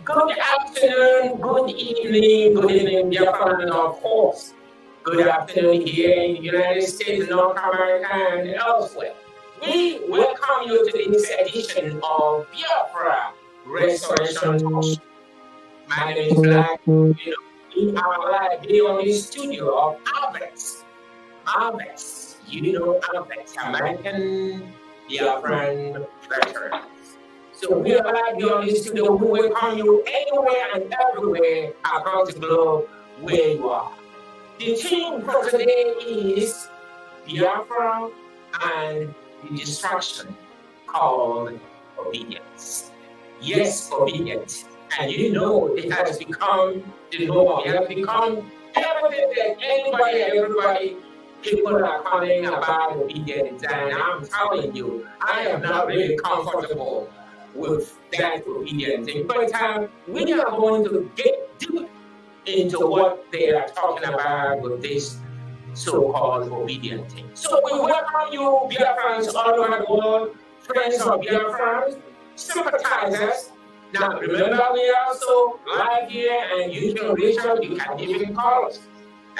Good afternoon, good evening, Biafran, and of course, good afternoon here in the United States, North America, and elsewhere. We welcome you to this edition of Biafra Restoration Talk. My name is Black. We are live here on the studio of ABVet. ABVet, ABVet, American Biafran Veterans. So we are live here on the studio. We welcome you anywhere and everywhere across the globe where you are. The theme for today is Biafra and the distraction called obedience. Yes, obedience. And it has become the norm. It has become everything that everybody, people are calling about obedience. And I'm telling you, I am not really comfortable with that obedience. But we are going to get deep into what they are talking about with this so-called obedient thing. So we welcome you, Biafrans all over the world, friends of Biafrans, sympathizers. Now remember, we are also live here, and you can reach out. You can even call us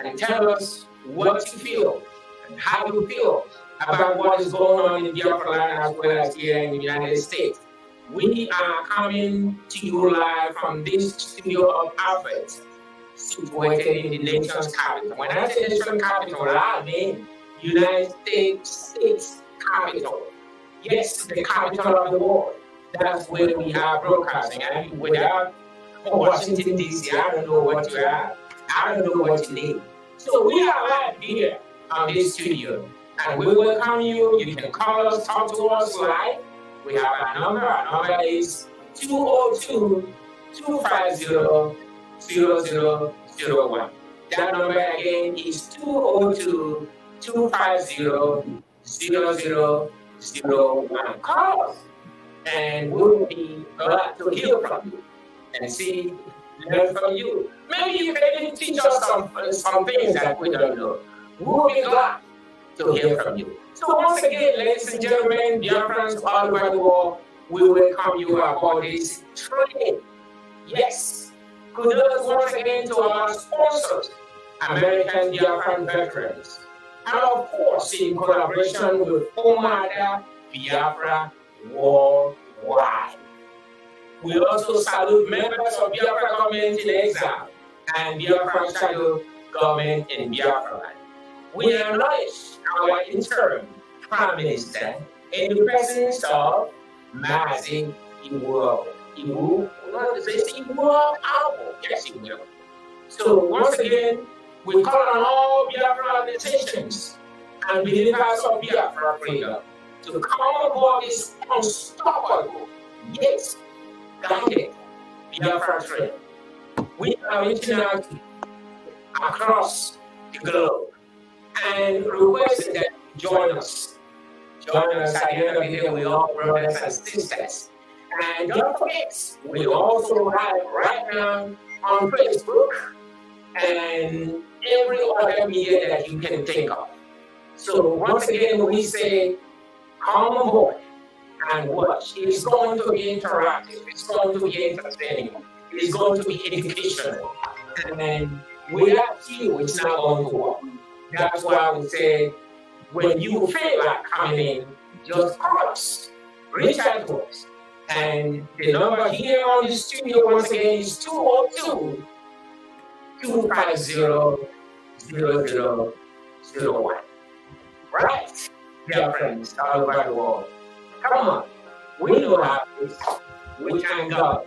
and tell us what you feel and how you feel about what is going on in Biafra land as well as here in the United States. We are coming to you live from this studio of ABVet, situated in the nation's capital. When I say national capital, I mean United States capital. Yes, the capital of the world. That's where we are broadcasting. And without Washington, D.C., I don't know what you have. I don't know what you need. So we are live here on this studio, and we welcome you. You can call us, talk to us live. We have a number. Our number is 202-250-0001. That number again is 202-250-0001. Call us, and we will be glad to hear from you and learn from you. Maybe you can even teach us some things that we don't know. We will be glad to hear from you. So once again, ladies and gentlemen, Biafrans all over the world, we welcome you about this training. Yes, kudos once again to our sponsors, American Biafran Veterans, and of course in collaboration with Omada Biafra Worldwide. We also salute members of Biafra government in exile and Biafra shadow government in Biafra land. We acknowledge our interim Prime Minister in the presence of Maazi. Yes, he will. So once again, we call on all Biafra organizations and believers of Biafra freedom to come aboard this unstoppable, yes, guided Biafra train. We are reaching out across the globe and requesting that you join us. Join us at the end of the day. We all brothers and sisters. And don't forget, we also live right now on Facebook and every other media that you can think of. So once again, we say, come on board and watch. It's going to be interactive. It's going to be entertaining. It's going to be educational. And without you, it's not going to work. That's why we say, when you feel like coming in, just call us, reach out to us. And the number here on the studio once again is 202-250-0001. Right? Dear friends all over the world. Come on. We know how it is. We thank God,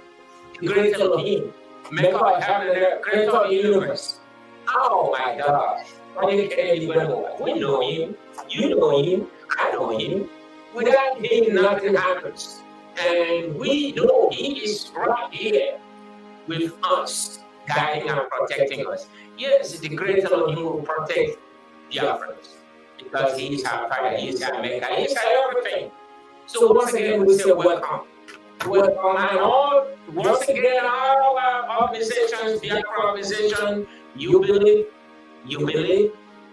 the great Elohim, maker of heaven and earth, creator of the universe. Oh my God. We know him, you know him, I know him. Without him, nothing happens. And we know he is right here with us, guiding and protecting us. Yes, the great Elohim will protect Biafrans because he is our Father, he is our Maker, he is our everything. So once again, we say welcome. Welcome, and once again, all our organizations, Biafra organization, you believe,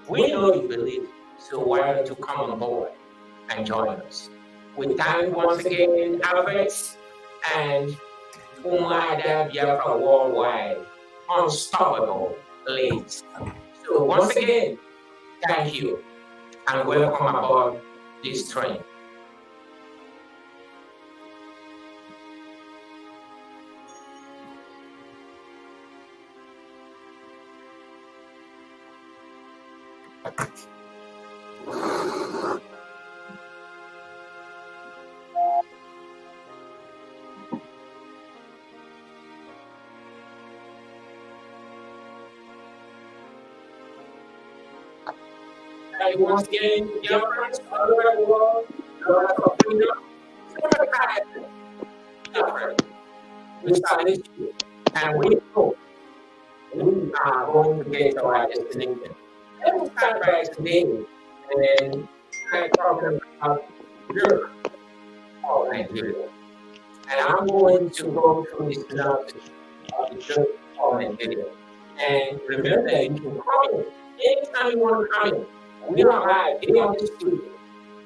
we know you believe, so why don't you come on board and join us? We thank once again ABVet, and Umada Biafra worldwide, unstoppable leads. So once again, thank you and welcome aboard this train. Once again, young friends all over the world, we salute you, and we hope we are going to get to our destination. Let me start by today and start talking about Europe or Nigeria. And I'm going to go through this synopsis of the Europe or Nigeria. And remember, you can comment anytime you want to comment. We are live here on the studio.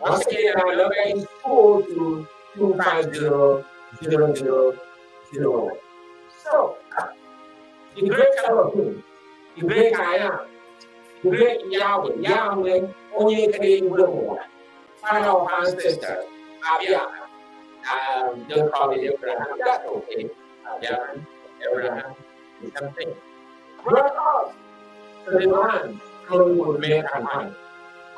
Once again, our number is 202-250-0001. So, the great Elohim, the great I am, the great Yahweh, only created one. Father of ancestors, ABVet. Don't call it Abraham, that's okay. ABVet, Abraham, is something. Brought us to the land flowing with milk and honey,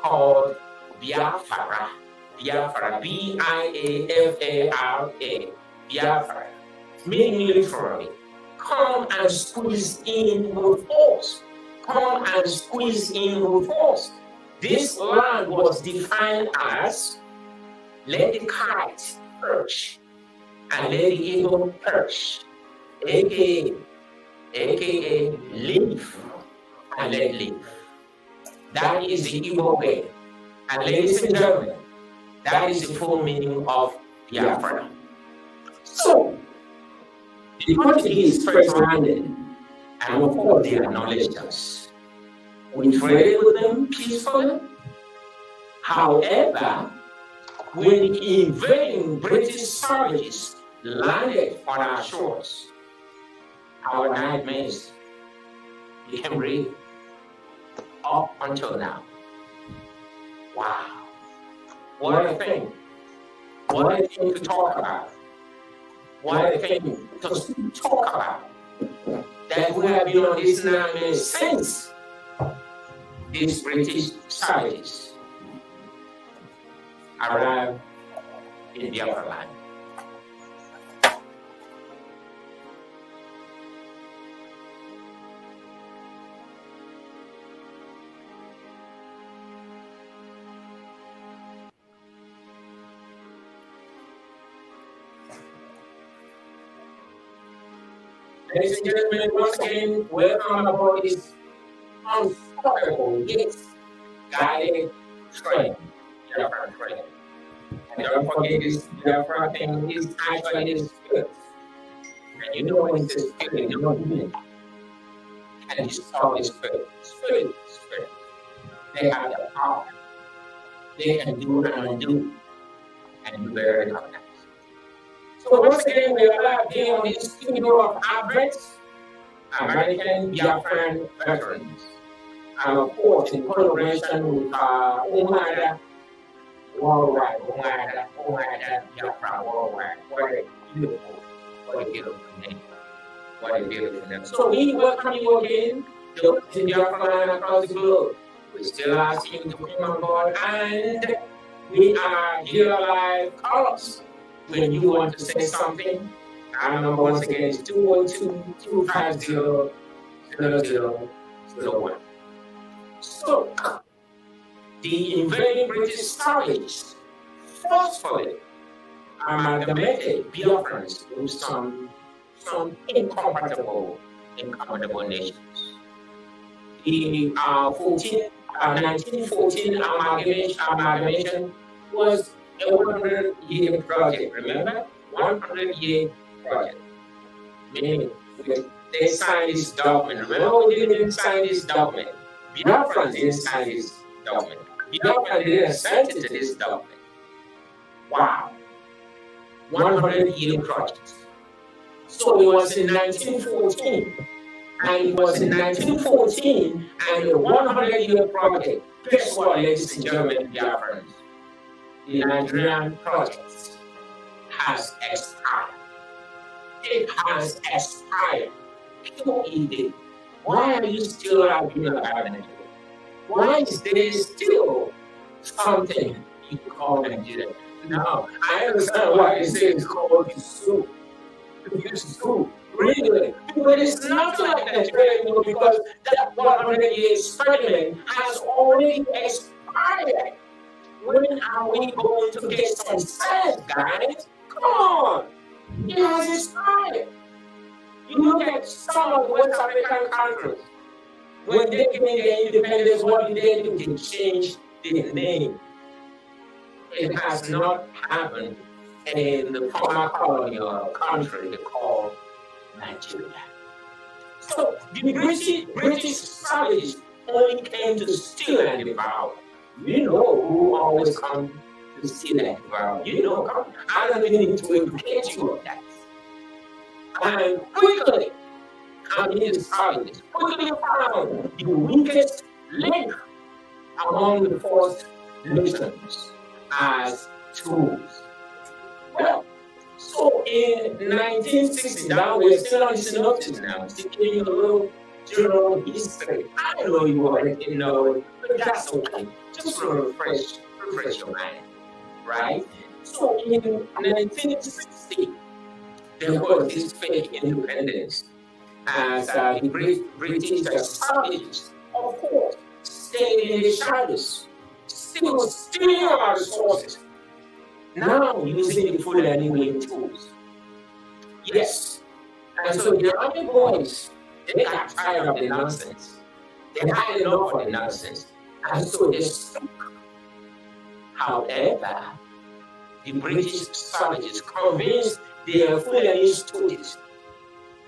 called Biafra. Biafra, B-I-A-F-A-R-A, Biafra, meaning literally, come and squeeze in with force. Come and squeeze in with force. This land was defined as let the kite perch and let the eagle perch, aka live and let live. That is the Igbo way. And ladies and gentlemen, that is the full meaning of Biafra. So, the Portuguese first landed, and of course they acknowledged us. We traded with them peacefully. However, when the invading British savages landed on our shores, our nightmares became real up until now. Wow. What a thing. What a thing to talk about. What a thing to talk about. That we have been on this nightmare since these British savages arrived in Biafra land. Ladies and gentlemen, once again, welcome aboard this unstoppable yet guided train, Biafran train. And don't forget this Biafra thing is actually his spirit. And you know when it says spirit, you know human. And it's called spirit. Spirit. They have the power. They can do and undo. And you better recognize. So once again, we are live here on the studio of ABVet, American Biafran veterans. And of course, in collaboration with OBIDIENT worldwide, OBIDIENT Biafra worldwide. What a beautiful name. What a beautiful name. So we welcome you again to Biafra across the globe. We still ask you to come on board, and we are here live. Call us when you want to say something. Our number once again is 202-250-0001. So, the invading British savages forcefully amalgamated Biafrans with some incompatible nations. The 1914 amalgamation was a 100-year project, remember? 100-year project. Meaning, they signed this document. Remember, we didn't sign this document. Biafrans didn't sign this document. Biafrans didn't assent to this document. Wow. 100-year project. So it was in 1914. And it was in 1914 and the 100-year project. Guess what, ladies and gentlemen, Biafrans? The Nigerian project has expired. It has expired. QED. Why are you still arguing about Nigeria? Why is there still something you call Nigeria? Now, I understand why they say it's called the zoo. It's zoo. Really, but it's nothing like Nigeria anymore because that 100-year experiment has already expired. When are we going to get some sense, guys? Come on! It has expired. You look at some of the West African countries. When they gained their independence, what did they do? They changed their name. It has not happened in the former colonial country they call Nigeria. So the British savages only came to steal and devour. You know who always come to steal and devour. You know, I don't even need to educate you of that. And quickly, the savages quickly found the weakest link among the first nations as tools. Well, so in 1960, now we're still on synopsis now, still giving you a little general history. I know you already know it, but that's okay. Just to refresh your mind, right? So in 1960, there was this fake independence as the British savages, of course, stayed in the shadows, still stealing our resources. Now using the Fulani wing tools. Yes. And so the army boys, they got tired of the nonsense. They had enough of the nonsense. And so they stuck. However, the British savages convinced their Fulani students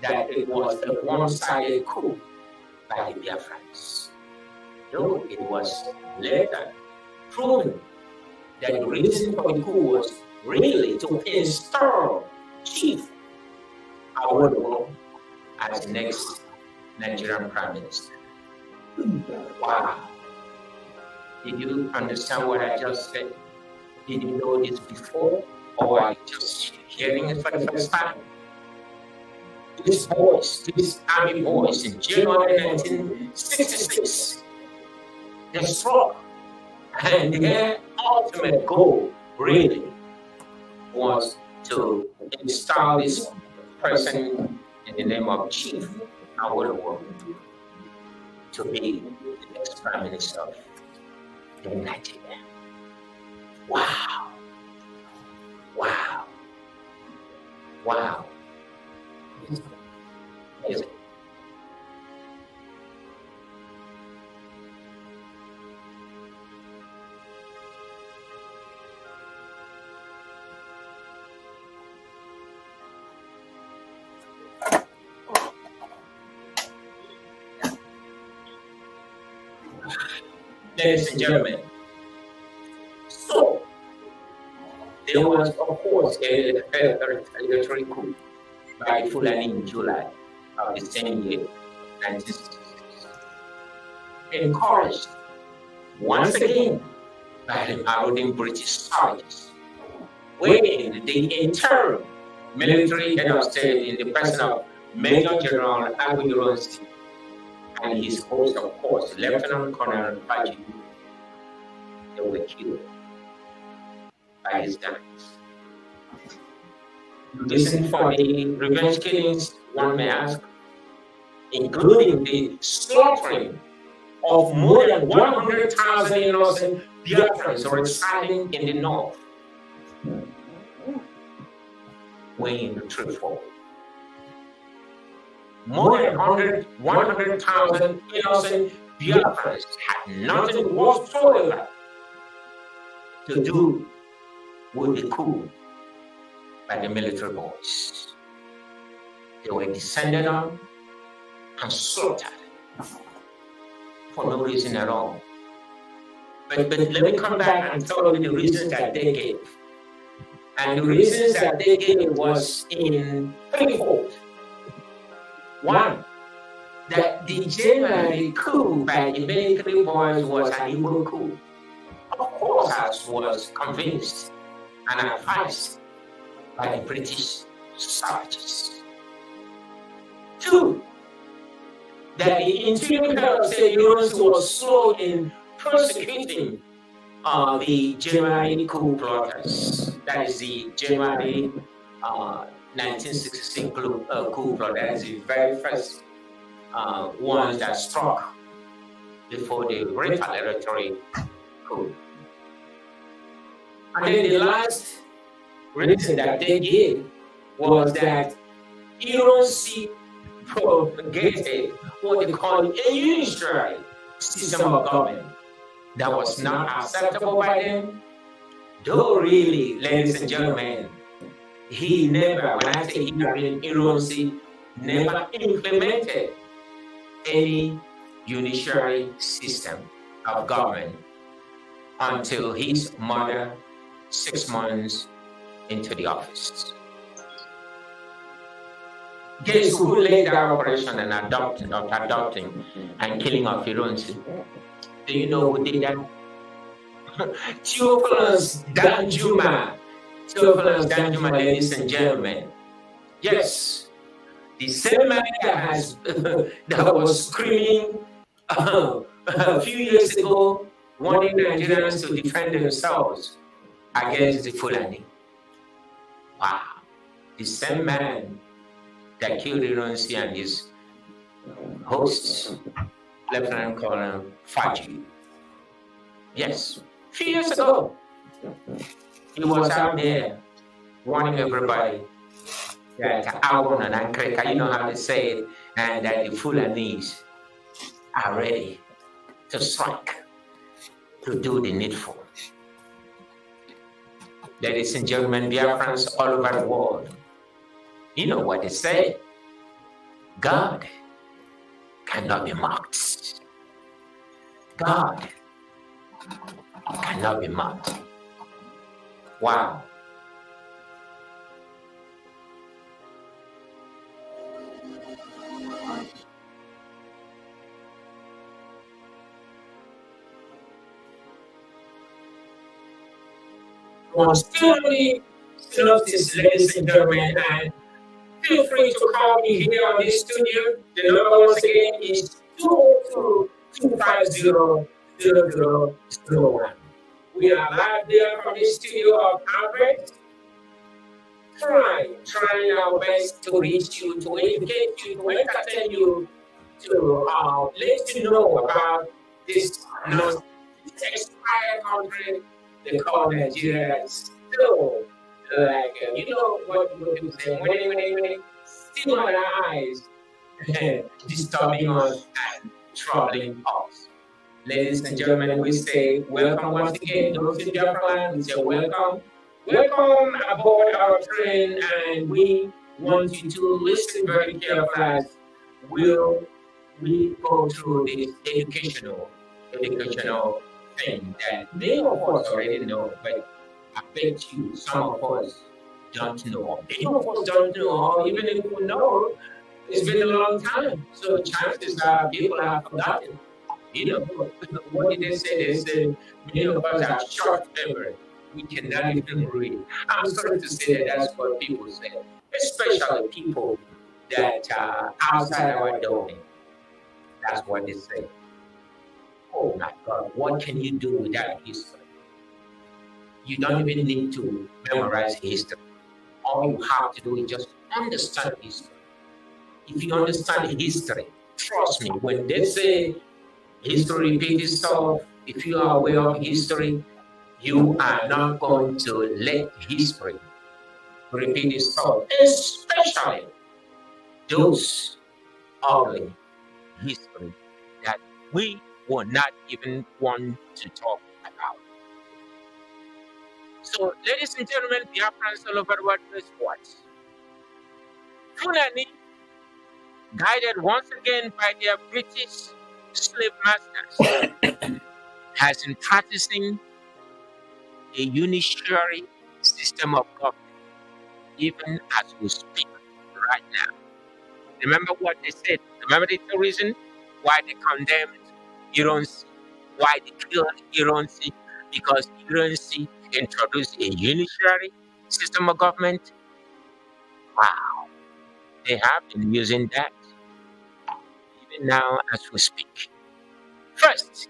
that it was a one-sided coup by the Biafrans. Though it was later proven that the reason for the coup was really to install Chief Awolowo as the next Nigerian Prime Minister. Wow. Did you understand what I just said? Did you know this before? Or are you just hearing it for the first time? These army boys in January 1966, they struck. And their ultimate goal, really, was to install this person in the name of Chief Awolowo to be the next Prime Minister of Nigeria. Wow. Wow. Wow. Amazing. Ladies and gentlemen, so there was, of course, a military coup by Fulani in July of the same year, 1966, encouraged once again by the marauding British soldiers, wherein the interim military head of state in the person of Major General ABVet and his host, of course, Lieutenant Colonel Faji, they were killed by his guns. Listen for the revenge killings, one may ask, including the slaughtering of more than 100,000 innocent Biafrans residing in the north, weighing the truth forward. More than 100,000 innocent Biafrans had nothing whatsoever to do with the coup by the military boys. They were descended on and slaughtered for no reason at all. But let me come back and tell you the reasons that they gave. And the reasons that they gave was in threefold. One, that the January coup by the military boys was an evil coup. Of course, as was convinced and advised by the British savages. Two, that the interior head of state was slow in prosecuting the January coup plotters. That is the January 1966 coup plot. That is the very first ones that struck before the retaliatory coup. And then the last reason that they gave was that Iran propagated what they call a unitary system of government that was not acceptable by them. Though really, ladies and gentlemen, he never, when I say Iran never implemented any unitary system of government until his mother 6 months into the office. Guess who led that operation and adopting and killing of Ironsi? Do you know who did that? Theophilus Danjuma. Theophilus Danjuma, ladies and gentlemen. Yes, the same man that was screaming a few years ago, wanting Nigerians to defend themselves against the Fulani. Wow, the same man that killed Ironsi and his hosts, Lieutenant Colonel Faji. Yes, a few years ago, he was out there warning everybody that Agon and Ankreka, you know how to say it, and that the Fulanese are ready to strike, to do the needful. Ladies and gentlemen, Biafrans all over the world, you know what they say. God cannot be mocked. God cannot be mocked. Wow. Constantly synopsis, ladies and gentlemen, and feel free to call me here on this studio. The number once again is 202-250-0001. We are live there from the studio of ABVet, trying our best to reach you, to educate you, to entertain you, to let you know about this expired country they call Nigeria. Still, like, you know what people say, when still on our eyes, disturbing us and troubling us. Ladies and gentlemen, we say welcome once again. Those in Biafran, we say welcome. Welcome aboard our train, and we want you to listen very carefully as we go through this educational thing that many of us already know, but I bet you some of us don't know. Many of us don't know, or even if we know, it's been a long time. So chances are people have forgotten. You know, what did they say? They said many of us are short memory. We cannot even read. I'm sorry to say that that's what people say, especially people that are outside our domain. That's what they say. Oh my God, what can you do without history? You don't even need to memorize history. All you have to do is just understand history. If you understand history, trust me, when they say history repeats itself, if you are aware of history, you are not going to let history repeat itself, especially those ugly history that we will not even want to talk about. So, ladies and gentlemen, Biafrans all over the world, guess what? Fulani, guided once again by their British slave masters, has been practicing a unitary system of government, even as we speak right now. Remember what they said? Remember the reason why they condemned Irancy, why they killed Irancy? Because Irancy introduced a unitary system of government. Wow, they have been using that even now as we speak. First,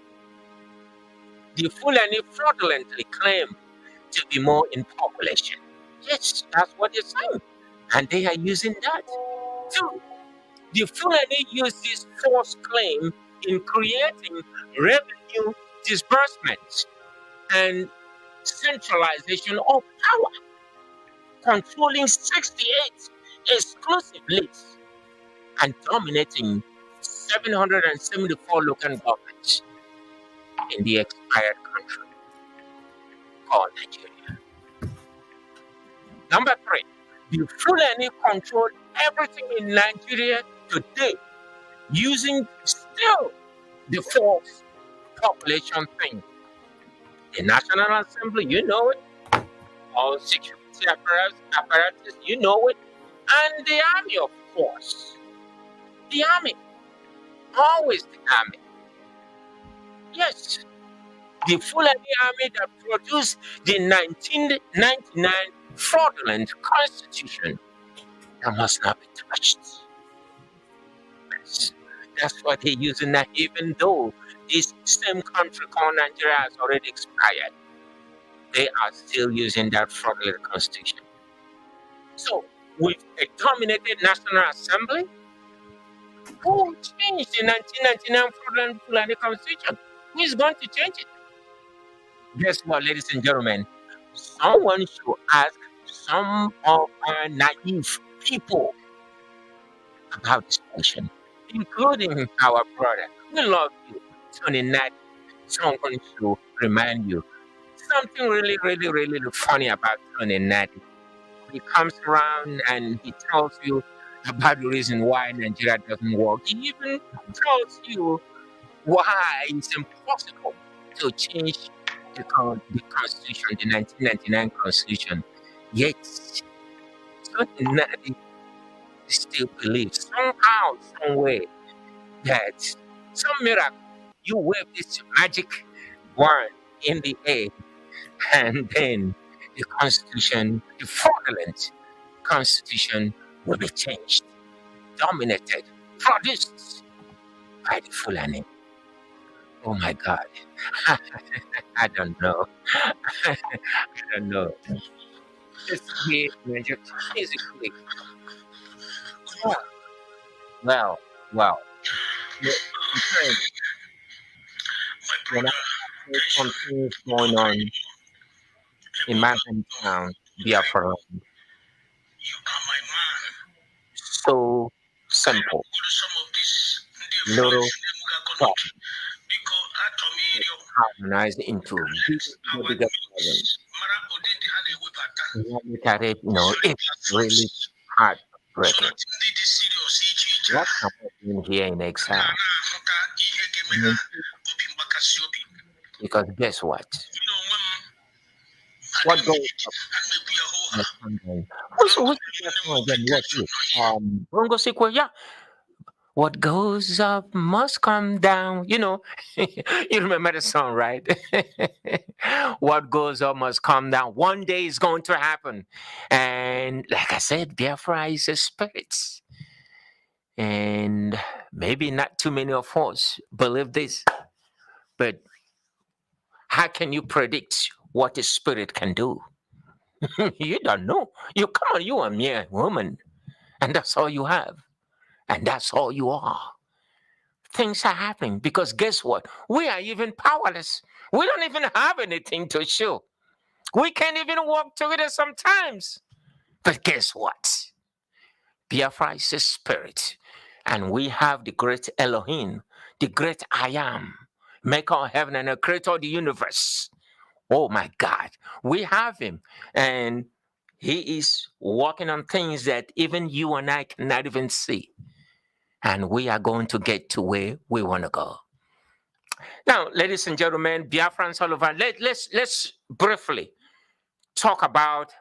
the Fulani fraudulently claim to be more in population. Yes, that's what they're saying. And they are using that. Two, the Fulani use this false claim in creating revenue disbursements and centralization of power, controlling 68 exclusive lists and dominating 774 local governments in the expired country called Nigeria. Number three, the Fulani control everything in Nigeria today using still the false population thing. The National Assembly, you know it. All security apparatus, you know it. And the army, of course. The army. Always the army. Yes. The Fulani army that produced the 1999 fraudulent constitution that must not be touched. Yes. That's what they're using now, even though this same country called Nigeria has already expired. They are still using that fraudulent constitution. So, with a dominated National Assembly, who changed the 1999 fraudulent Fulani constitution? Who is going to change it? Guess what, ladies and gentlemen? Someone should ask some of our naive people about this question, including our brother. We love you, Tony Nat. Someone should remind you something really, really, really funny about Tony Nat. He comes around and he tells you about the reason why Nigeria doesn't work. He even tells you why it's impossible to change the constitution, the 1999 constitution. Yet, Tony Nat still believes somehow, some way, that some miracle, you wave this magic wand in the air, and then the constitution, the fraudulent constitution, will be changed, dominated, produced by the Fulani. Oh my God. I don't know. I don't know. Just physically. Well. When I see something going on in my hometown, Biafra, so simple, little problem harmonized into the bigger problem. Look at it, it's really heartbreaking. What happened here in exile? Because guess what? What goes up? What's the question again? What is? Bongo sequel, yeah. What goes up must come down. You remember the song, right? What goes up must come down. One day is going to happen. And like I said, Biafra is a spirit. And maybe not too many of us believe this. But how can you predict what a spirit can do? You don't know. You are a mere woman. And that's all you have. And that's all you are. Things are happening because guess what? We are even powerless. We don't even have anything to show. We can't even walk together sometimes. But guess what? Biafra is a spirit. And we have the great Elohim, the great I am, maker of heaven and the creator of the universe. Oh my God. We have him. And he is working on things that even you and I cannot even see. And we are going to get to where we want to go. Now, ladies and gentlemen, Biafran Sullivan, let's briefly talk about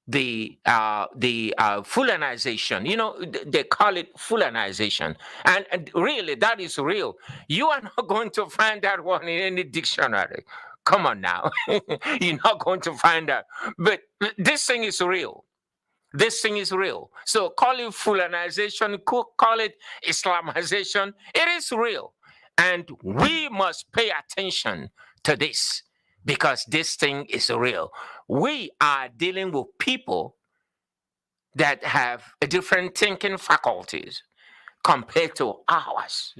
the Fulanization. You know, they call it Fulanization, and really that is real. You are not going to find that one in any dictionary. Come on now, you're not going to find that. But this thing is real. This thing is real. So call it Fulanization, call it Islamization. It is real, and we must pay attention to this because this thing is real. We are dealing with people that have a different thinking faculties compared to ours.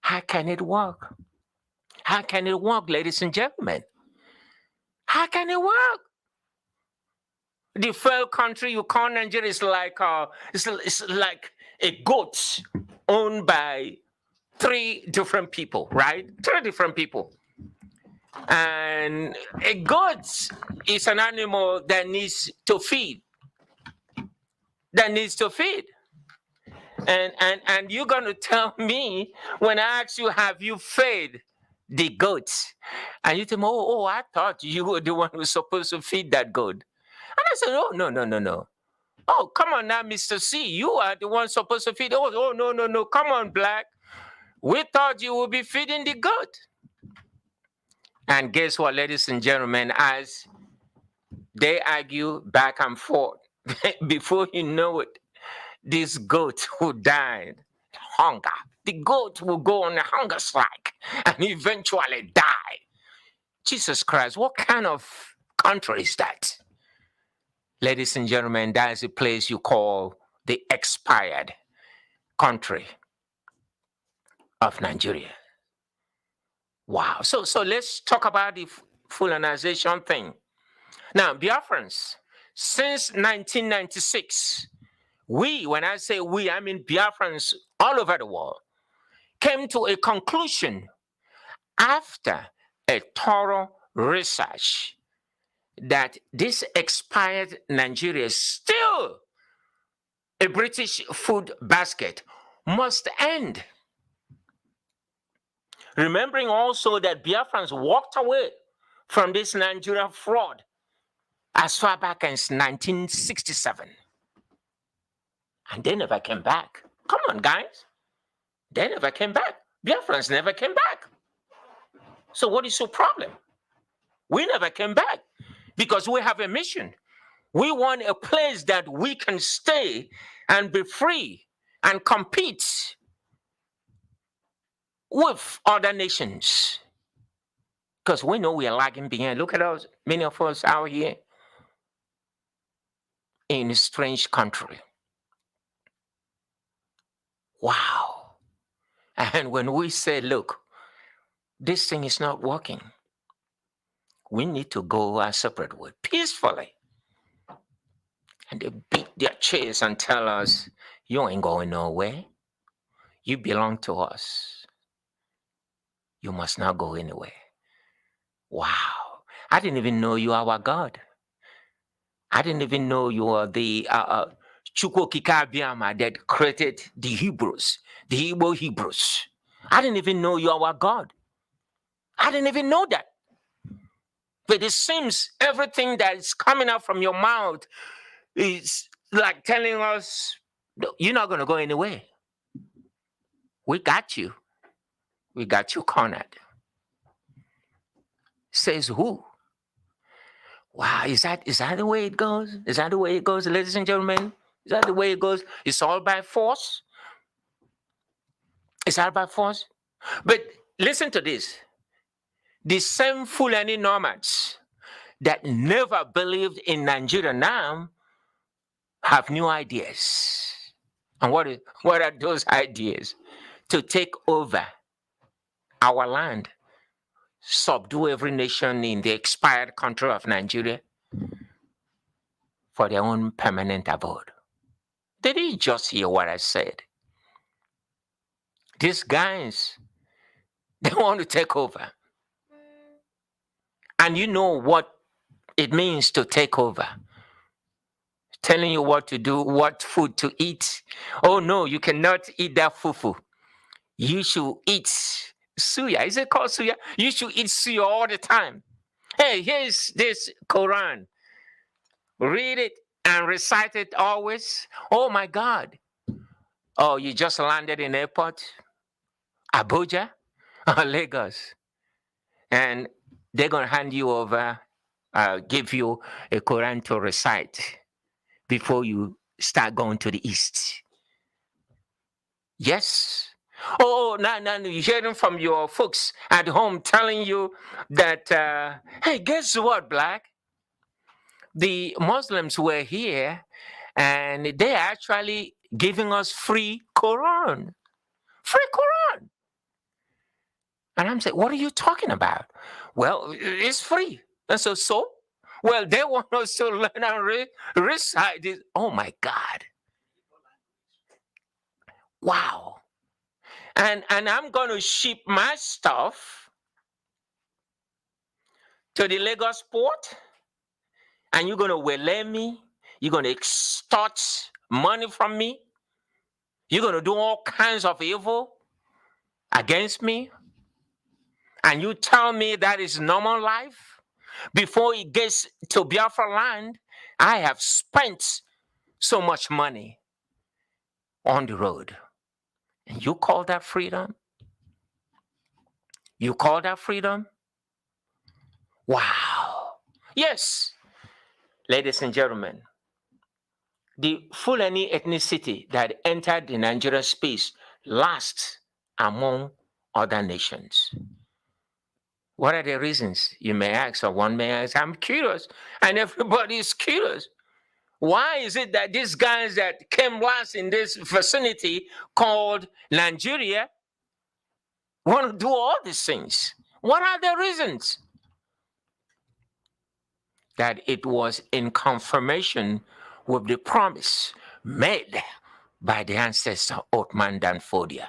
How can it work? How can it work, ladies and gentlemen? How can it work? The failed country you call Nigeria is like it's like a goat owned by three different people, right? Three different people. And a goat is an animal that needs to feed. That needs to feed. And you're gonna tell me when I ask you, have you fed the goats? And you tell me, oh, I thought you were the one who's supposed to feed that goat. And I said, oh, no. Oh, come on now, Mr. C. You are the one supposed to feed. Oh, no. Come on, Black. We thought you would be feeding the goat. And guess what, ladies and gentlemen, as they argue back and forth, before you know it, this goat will die hunger. The goat will go on a hunger strike and eventually die. Jesus Christ, what kind of country is that? Ladies and gentlemen, that is a place you call the expired country of Nigeria. Wow. So let's talk about the Fulanization thing. Now, Biafrans, since 1996, when I say we, I mean Biafrans all over the world, came to a conclusion after a thorough research that this expired Nigeria is still a British food basket must end. Remembering also that Biafrans walked away from this Nigeria fraud as far back as 1967. And they never came back. Come on, guys. They never came back. Biafrans never came back. So what is your problem? We never came back because we have a mission. We want a place that we can stay and be free and compete with other nations. Because we know we are lagging behind. Look at us, many of us out here in a strange country. Wow. And when we say, look, this thing is not working, we need to go our separate way peacefully. And they beat their chest and tell us, you ain't going nowhere. You belong to us. You must not go anywhere. Wow. I didn't even know you are our God. I didn't even know you are the Chukwokika that created the Hebrews, the Igbo Hebrews. I didn't even know you are our God. I didn't even know that. But it seems everything that is coming out from your mouth is like telling us, you're not going to go anywhere. We got you. We got you cornered. Says who? Wow, is that the way it goes? Is that the way it goes, ladies and gentlemen? Is that the way it goes? It's all by force? It's all by force? But listen to this. The same Fulani nomads that never believed in Nigeria now have new ideas. And what are those ideas? To take over our land, subdue every nation in the expired country of Nigeria for their own permanent abode. Did you just hear what I said? These guys, they want to take over. And you know what it means to take over. Telling you what to do, what food to eat. Oh no, you cannot eat that fufu. You should eat suya. Is it called suya? You should eat suya all the time. Hey, here's this Quran. read it and recite it always. Oh my God. Oh, you just landed in airport, Abuja or Lagos, and they're going to hand you over, give you a Quran to recite before you start going to the east. Yes. Oh, now you're hearing from your folks at home telling you that, hey, guess what, Black? The Muslims were here and they're actually giving us free Quran. Free Quran. And I'm saying, what are you talking about? Well, it's free. And so? Well, they want us to learn and recite this. Oh my God. Wow. And I'm going to ship my stuff to the Lagos port, and you're going to waylay me. You're going to extort money from me. You're going to do all kinds of evil against me. And you tell me that is normal life? Before it gets to Biafra land, I have spent so much money on the road. And you call that freedom? You call that freedom? Wow. Yes, ladies and gentlemen, the Fulani ethnicity that entered the Nigerian space last among other nations. What are the reasons? You may ask, or one may ask. I'm curious, and everybody is curious. Why is it that these guys that came last in this vicinity called Nigeria want to do all these things? What are the reasons? That it was in confirmation with the promise made by the ancestor Othman Dan Fodia.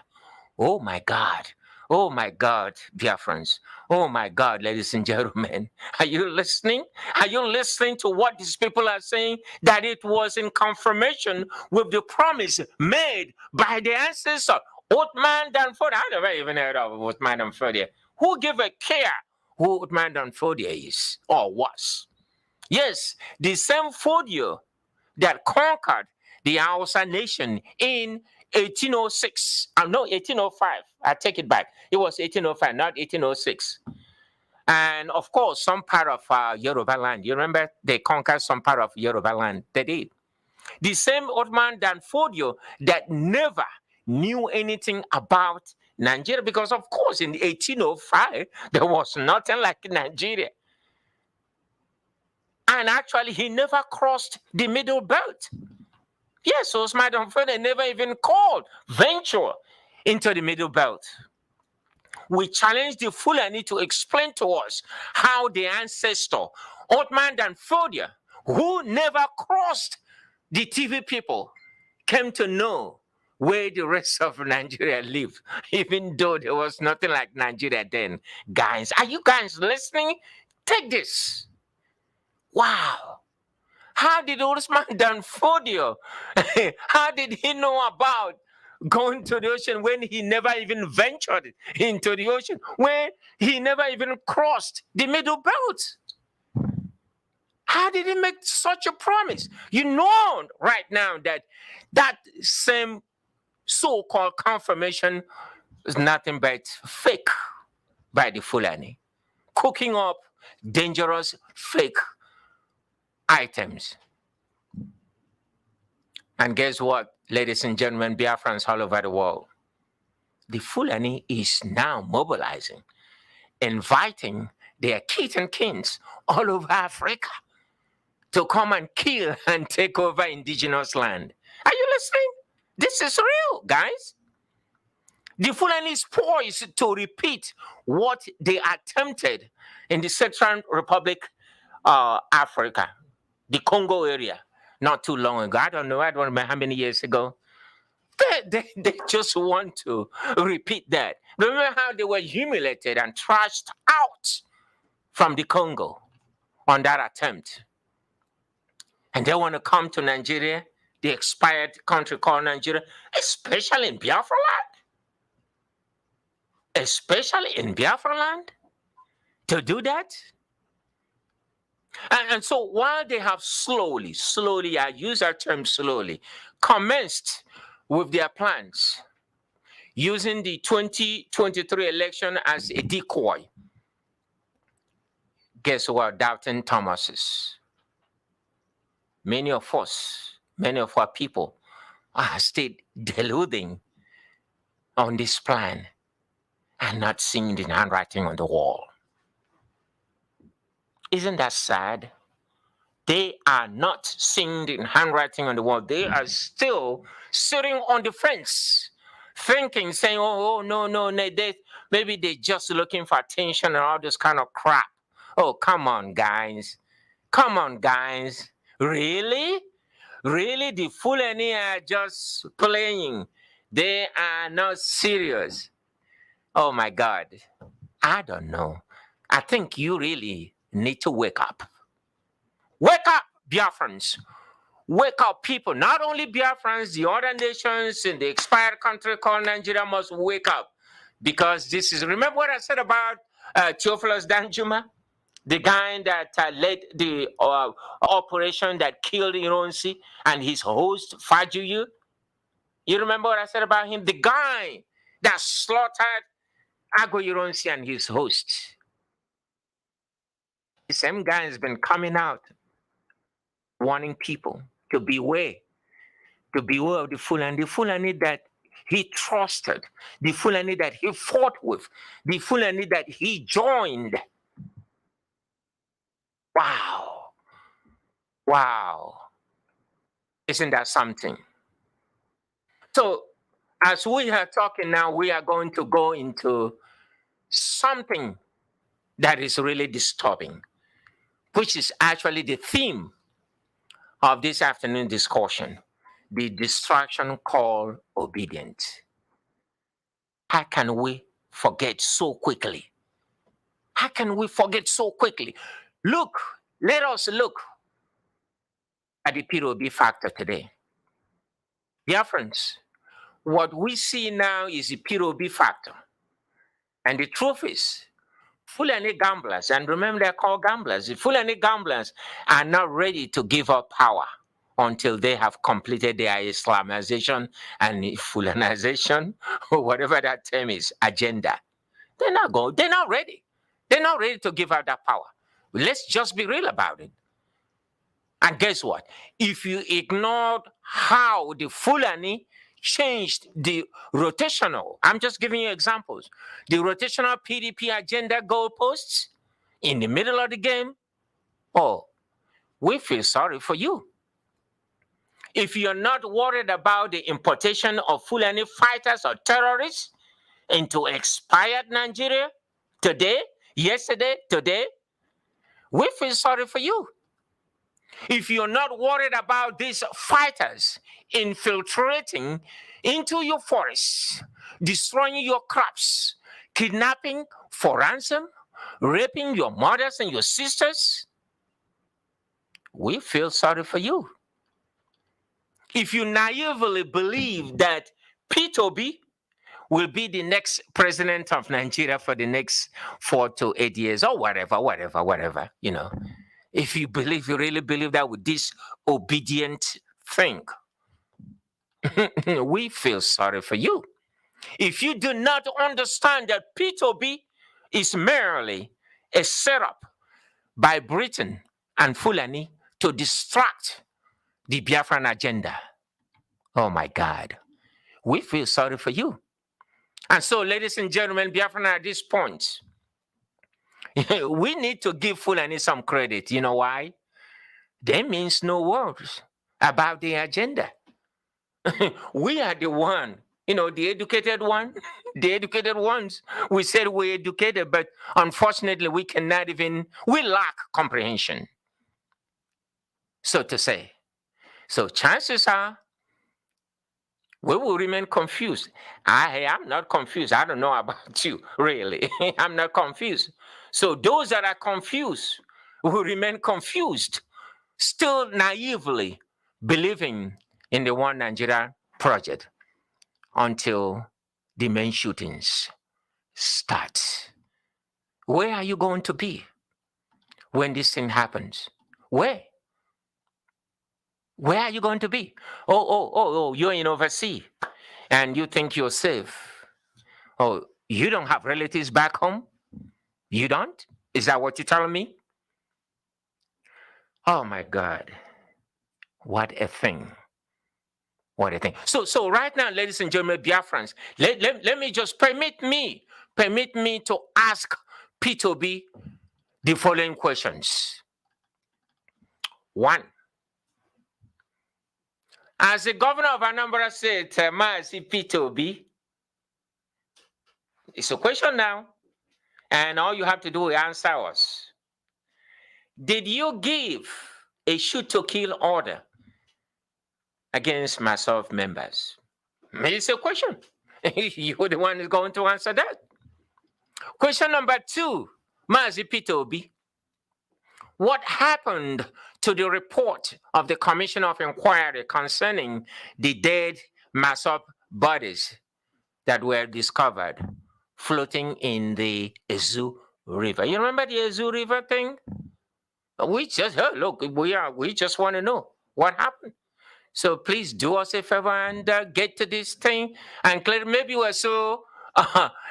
Oh my God. Oh my God, dear friends. Oh my God, ladies and gentlemen. Are you listening? Are you listening to what these people are saying? That it was in confirmation with the promise made by the ancestor Othman Dan Fodia. I never even heard of Othman Dan Fodia. Who give a care who Othman Dan Fodia is or was? Yes, the same Fodio that conquered the Hausa nation in 1806. No, 1805. I take it back. It was 1805, not 1806. And of course, some part of Yoruba land. You remember they conquered some part of Yoruba land. They did. The same Ottoman Dan Fodio that never knew anything about Nigeria, because of course in 1805 there was nothing like Nigeria. And actually, he never crossed the middle belt. Yes, Osman Dan Fodio never even called venture into the middle belt. We challenge the Fulani to explain to us how the ancestor, Othman Dan Fodio, who never crossed the TV people, came to know where the rest of Nigeria lived, even though there was nothing like Nigeria then. Guys, are you guys listening? Take this. Wow. How did Osman Dan Fodio, how did he know about going to the ocean when he never even ventured into the ocean, when he never even crossed the middle belt? How did he make such a promise? You know right now that that same so-called confirmation is nothing but fake by the Fulani, cooking up dangerous fake items. And guess what, ladies and gentlemen, Biafrans all over the world? The Fulani is now mobilizing, inviting their kids and kins all over Africa to come and kill and take over indigenous land. Are you listening? This is real, guys. The Fulani is poised to repeat what they attempted in the Central Republic, Africa, the Congo area, not too long ago. I don't remember how many years ago. They just want to repeat that. Remember how they were humiliated and trashed out from the Congo on that attempt. And they want to come to Nigeria, the expired country called Nigeria, especially in Biafra land. Especially in Biafra land, to do that. And so while they have slowly, I use that term slowly, commenced with their plans, using the 2023 election as a decoy, guess what? Doubting Thomases. Many of us, many of our people are still deluding on this plan and not seeing the handwriting on the wall. Isn't that sad? They are not seeing the handwriting on the wall. They are still sitting on the fence, thinking, saying, oh no, maybe they're just looking for attention and all this kind of crap. Oh, come on, guys. Come on, guys. Really? Really? The Fulani are just playing. They are not serious. Oh, my God. I don't know. I think you really need to wake up. Wake up, Biafrans. Wake up, people. Not only Biafrans, the other nations in the expired country called Nigeria must wake up. Because this is, remember what I said about Theophilus Danjuma? The guy that led the operation that killed Ironsi and his host, Fajuyu? You remember what I said about him? The guy that slaughtered Ago Ironsi and his host. The same guy has been coming out warning people to beware of the Fulani that he trusted, the Fulani that he fought with, the Fulani that he joined. Wow. Wow. Isn't that something? So, as we are talking now, we are going to go into something that is really disturbing, which is actually the theme of this afternoon discussion, the distraction called obedient. How can we forget so quickly? How can we forget so quickly? Look, let us look at the POB factor today. Dear friends, what we see now is the POB factor. And the truth is, Fulani gamblers, and remember they're called gamblers, the Fulani gamblers are not ready to give up power until they have completed their Islamization and Fulanization, or whatever that term is, agenda. They're not ready. They're not ready to give up that power. Let's just be real about it. And guess what? If you ignored how the Fulani changed the rotational, I'm just giving you examples, the rotational PDP agenda goalposts in the middle of the game, oh, we feel sorry for you. If you're not worried about the importation of Fulani fighters or terrorists into expired Nigeria today, yesterday, today, we feel sorry for you. If you're not worried about these fighters infiltrating into your forests, destroying your crops, kidnapping for ransom, raping your mothers and your sisters, we feel sorry for you. If you naively believe that P2B will be the next president of Nigeria for the next 4 to 8 years or whatever, you know. If you really believe that with this obedient thing, we feel sorry for you. If you do not understand that P2B is merely a setup by Britain and Fulani to distract the Biafran agenda, oh my God, we feel sorry for you. And so, ladies and gentlemen, Biafran, at this point, we need to give Fulani some credit. You know why? They means no words about the agenda. We are the one, the educated one, the educated ones. We said we're educated, but unfortunately we lack comprehension, so to say. So chances are we will remain confused. I am not confused. I don't know about you, really. I'm not confused. So those that are confused will remain confused, still naively believing in the One Nigeria project until the main shootings start. Where are you going to be when this thing happens? Where? Where are you going to be? Oh, you're in overseas and you think you're safe. Oh, you don't have relatives back home? You don't? Is that what you're telling me? Oh my God. What a thing. What a thing. So right now, ladies and gentlemen, Biafrans, let me just permit me to ask P2B the following questions. One, as the governor of Anambra said, Maazi P2B, it's a question now, and all you have to do is answer us. Did you give a shoot-to-kill order against myself members? It's a question. You're the one who's going to answer that. Question number 2, Maazi P2B. What happened to the report of the Commission of Inquiry concerning the dead Masop bodies that were discovered floating in the Ezu River? You remember the Ezu River thing? We just heard, look, we just want to know what happened. So please do us a favor and get to this thing and clear. Maybe we're so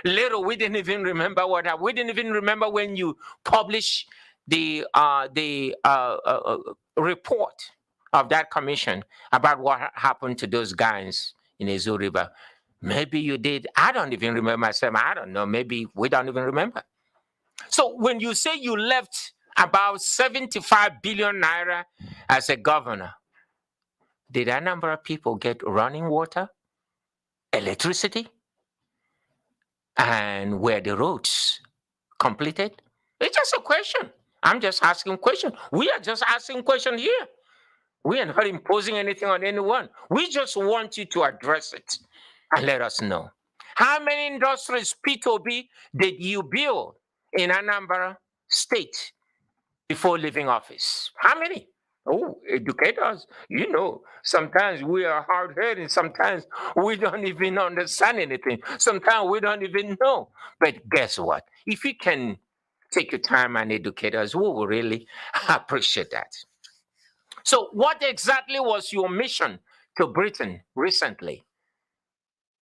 little, we didn't even remember what happened. We didn't even remember when you published the report of that commission about what happened to those guys in Ezu River. Maybe you did. I don't even remember myself. I don't know. Maybe we don't even remember. So when you say you left about 75 billion naira as a governor, did a number of people get running water, electricity, and were the roads completed? It's just a question. I'm just asking question. We are just asking question here. We are not imposing anything on anyone. We just want you to address it and let us know. How many industries, P2B, did you build in Anambra State before leaving office? How many? Oh, educate us. You know, sometimes we are hard-headed. Sometimes we don't even understand anything. Sometimes we don't even know. But guess what? If you can take your time and educate us, we will really appreciate that. So what exactly was your mission to Britain recently?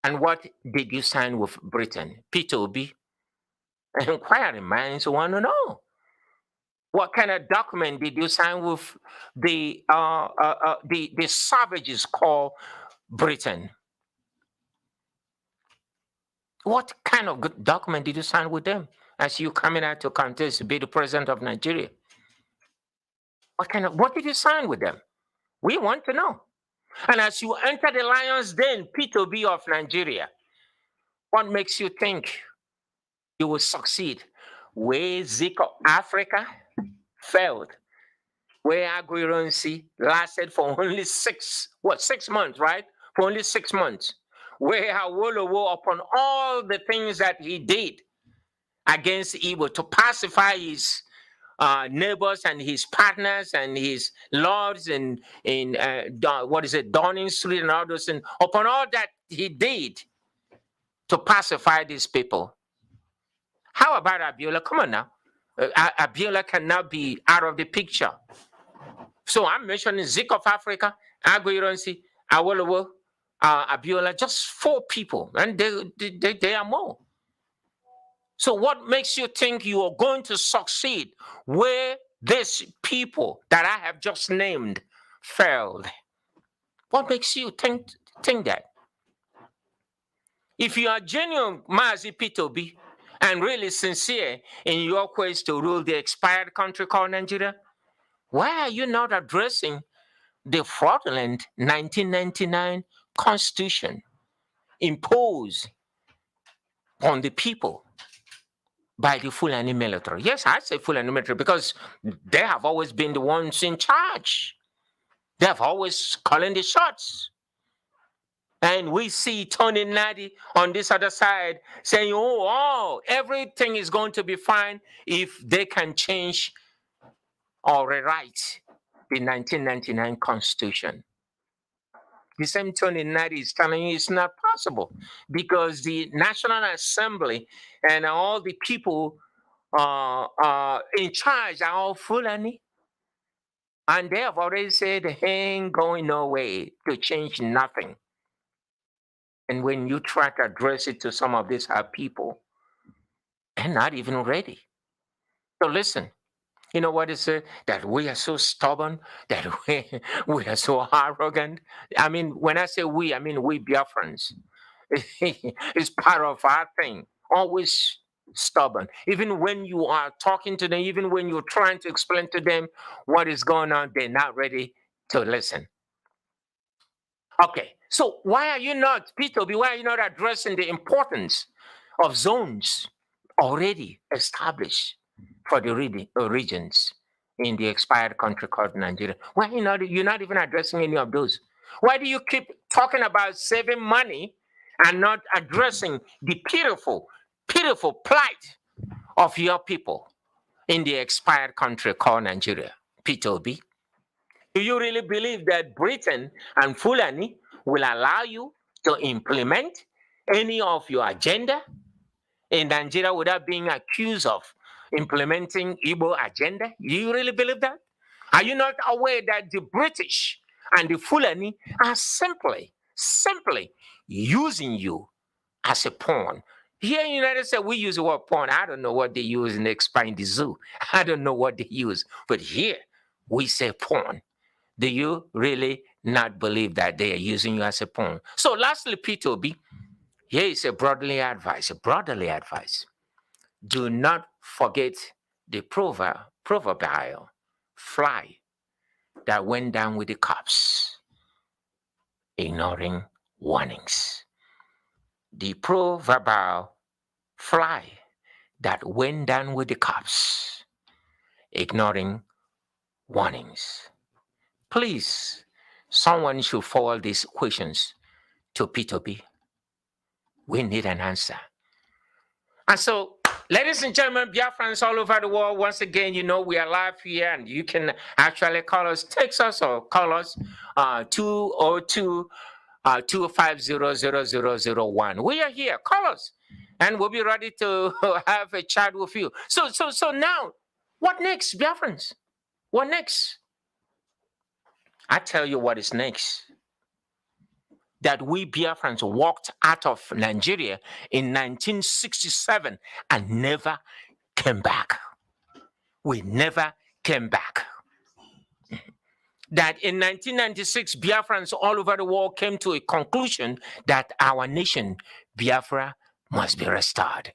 And what did you sign with Britain? P2B? Inquiring minds want to know. What kind of document did you sign with the savages called Britain? What kind of document did you sign with them as you coming out to contest to be the president of Nigeria? What did you sign with them? We want to know. And as you enter the lion's den, P2B of Nigeria, what makes you think you will succeed? Where Zico Africa failed, where agri lasted for only 6 months, right? For only 6 months. Where Awolowo, upon all the things that he did against Igbo to pacify his neighbors and his partners and his lords in Downing Street and all those things, upon all that he did to pacify these people. How about Abiola? Come on now. Abiola can now be out of the picture. So I'm mentioning Zik of Africa, Aguironsi, Awolowo, Abiola, just 4 people, and they are more. So what makes you think you are going to succeed where these people that I have just named failed? What makes you think that? If you are genuine, Maazi P2B, and really sincere in your quest to rule the expired country called Nigeria, why are you not addressing the fraudulent 1999 constitution imposed on the people by the Fulani military? Yes, I say Fulani military because they have always been the ones in charge. They have always calling the shots. And we see Tony Nadi on this other side saying, oh, everything is going to be fine if they can change or rewrite the 1999 Constitution. The same Tony Nadi is telling you it's not possible because the National Assembly and all the people in charge are all Fulani. And they have already said they ain't going no way to change nothing. And when you try to address it to some of these people, they're not even ready. So listen, you know what it said? That we are so stubborn, that we are so arrogant. I mean, when I say we, I mean we Biafrans. It's part of our thing. Always stubborn. Even when you are talking to them, even when you're trying to explain to them what is going on, they're not ready to listen. Okay, so why are you not, Peter B, why are you not addressing the importance of zones already established for the regions in the expired country called Nigeria? Why are you're not even addressing any of those? Why do you keep talking about saving money and not addressing the pitiful, pitiful plight of your people in the expired country called Nigeria? Peter B. Do you really believe that Britain and Fulani will allow you to implement any of your agenda in Nigeria without being accused of implementing Igbo agenda? Do you really believe that? Are you not aware that the British and the Fulani are simply using you as a pawn? Here in the United States, we use the word pawn. I don't know what they use in expanding the zoo. I don't know what they use. But here, we say pawn. Do you really not believe that they are using you as a pawn? So lastly, P2B, here is a brotherly advice, Do not forget the proverbial fly that went down with the cops, ignoring warnings. The proverbial fly that went down with the cops, ignoring warnings. Please, someone should forward these questions to P2B. We need an answer. And so, ladies and gentlemen, Biafrans all over the world, once again, you know, we are live here and you can actually call us, text us, or call us 202 250 We are here. Call us and we'll be ready to have a chat with you. So now, what next, Biafrans? What next? I tell you what is next. That we Biafrans walked out of Nigeria in 1967 and never came back. We never came back. That in 1996, Biafrans all over the world came to a conclusion that our nation, Biafra, must be restored.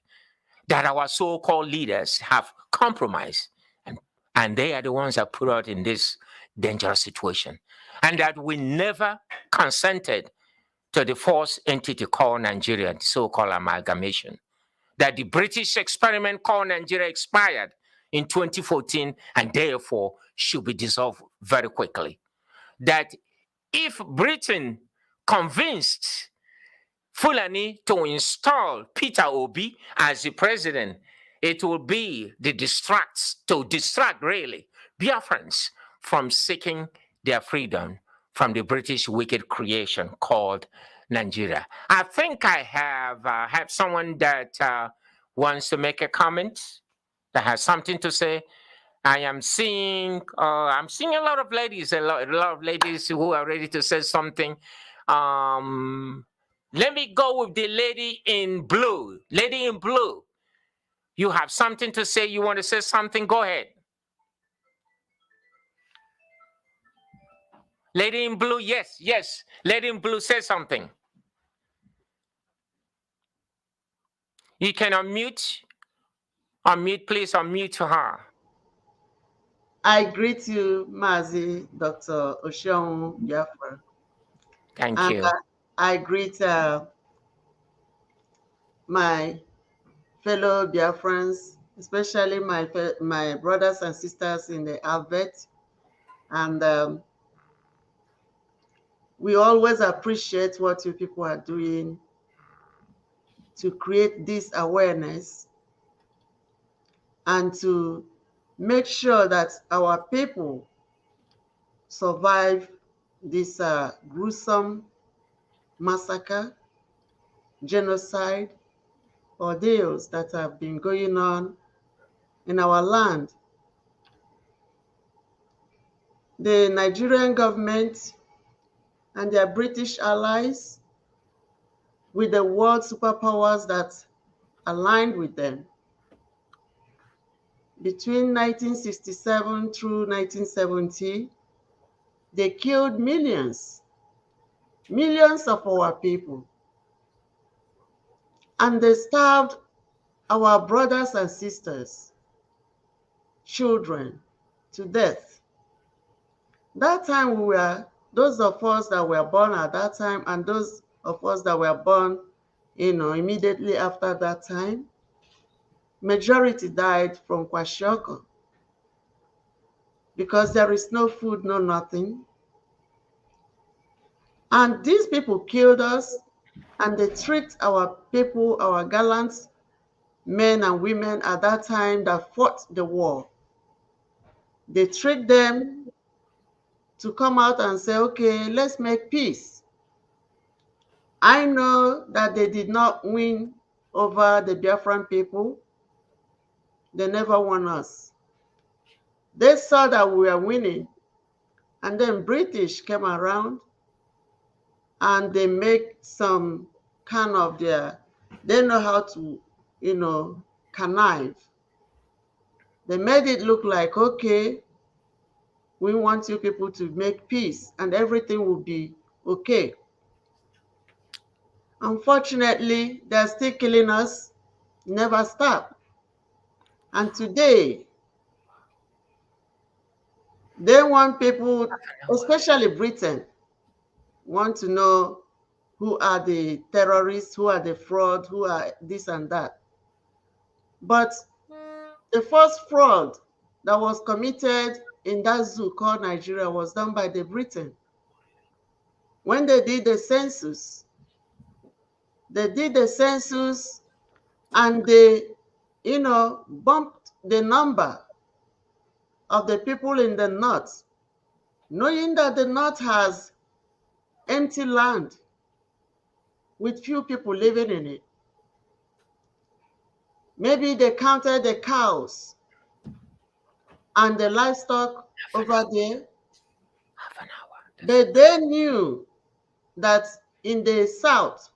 That our so-called leaders have compromised, and they are the ones that put us in this dangerous situation. And that we never consented to the false entity called Nigeria, the so-called amalgamation. That the British experiment called Nigeria expired in 2014 and therefore should be dissolved very quickly. That if Britain convinced Fulani to install Peter Obi as the president, it will be to distract really Biafrans from seeking their freedom from the British wicked creation called Nigeria. I think I have someone that wants to make a comment, that has something to say. I'm seeing a lot of ladies, a lot of ladies who are ready to say something. Let me go with the lady in blue. Lady in blue, you have something to say. You want to say something? Go ahead. Lady in blue, yes. Lady in blue, say something. You can unmute. Unmute, please. Unmute her. I greet you, Maazi, Dr. Oshion Biafra. Thank and you. I greet my fellow Biafrans, especially my brothers and sisters in the ABVet. And we always appreciate what you people are doing to create this awareness and to make sure that our people survive this gruesome massacre, genocide, ordeals that have been going on in our land. The Nigerian government and their British allies with the world superpowers that aligned with them. Between 1967 through 1970, they killed millions of our people. And they starved our brothers and sisters, children, to death. That time those of us that were born at that time and those of us that were born, immediately after that time, majority died from kwashiorkor because there is no food, no nothing. And these people killed us, and they tricked our people, our gallant men and women at that time that fought the war. They tricked them to come out and say, okay, let's make peace. I know that they did not win over the Biafran people. They never won us. They saw that we were winning, and then British came around and they make some kind of they know how to, connive. They made it look like, okay, we want you people to make peace and everything will be okay. Unfortunately, they're still killing us, never stop. And today, they want people, especially Britain, want to know who are the terrorists, who are the fraud, who are this and that. But the first fraud that was committed in that zoo called Nigeria was done by the Britain. When they did the census, and they, bumped the number of the people in the north, knowing that the north has empty land with few people living in it. Maybe they counted the cows and the livestock over there. But they knew that in the south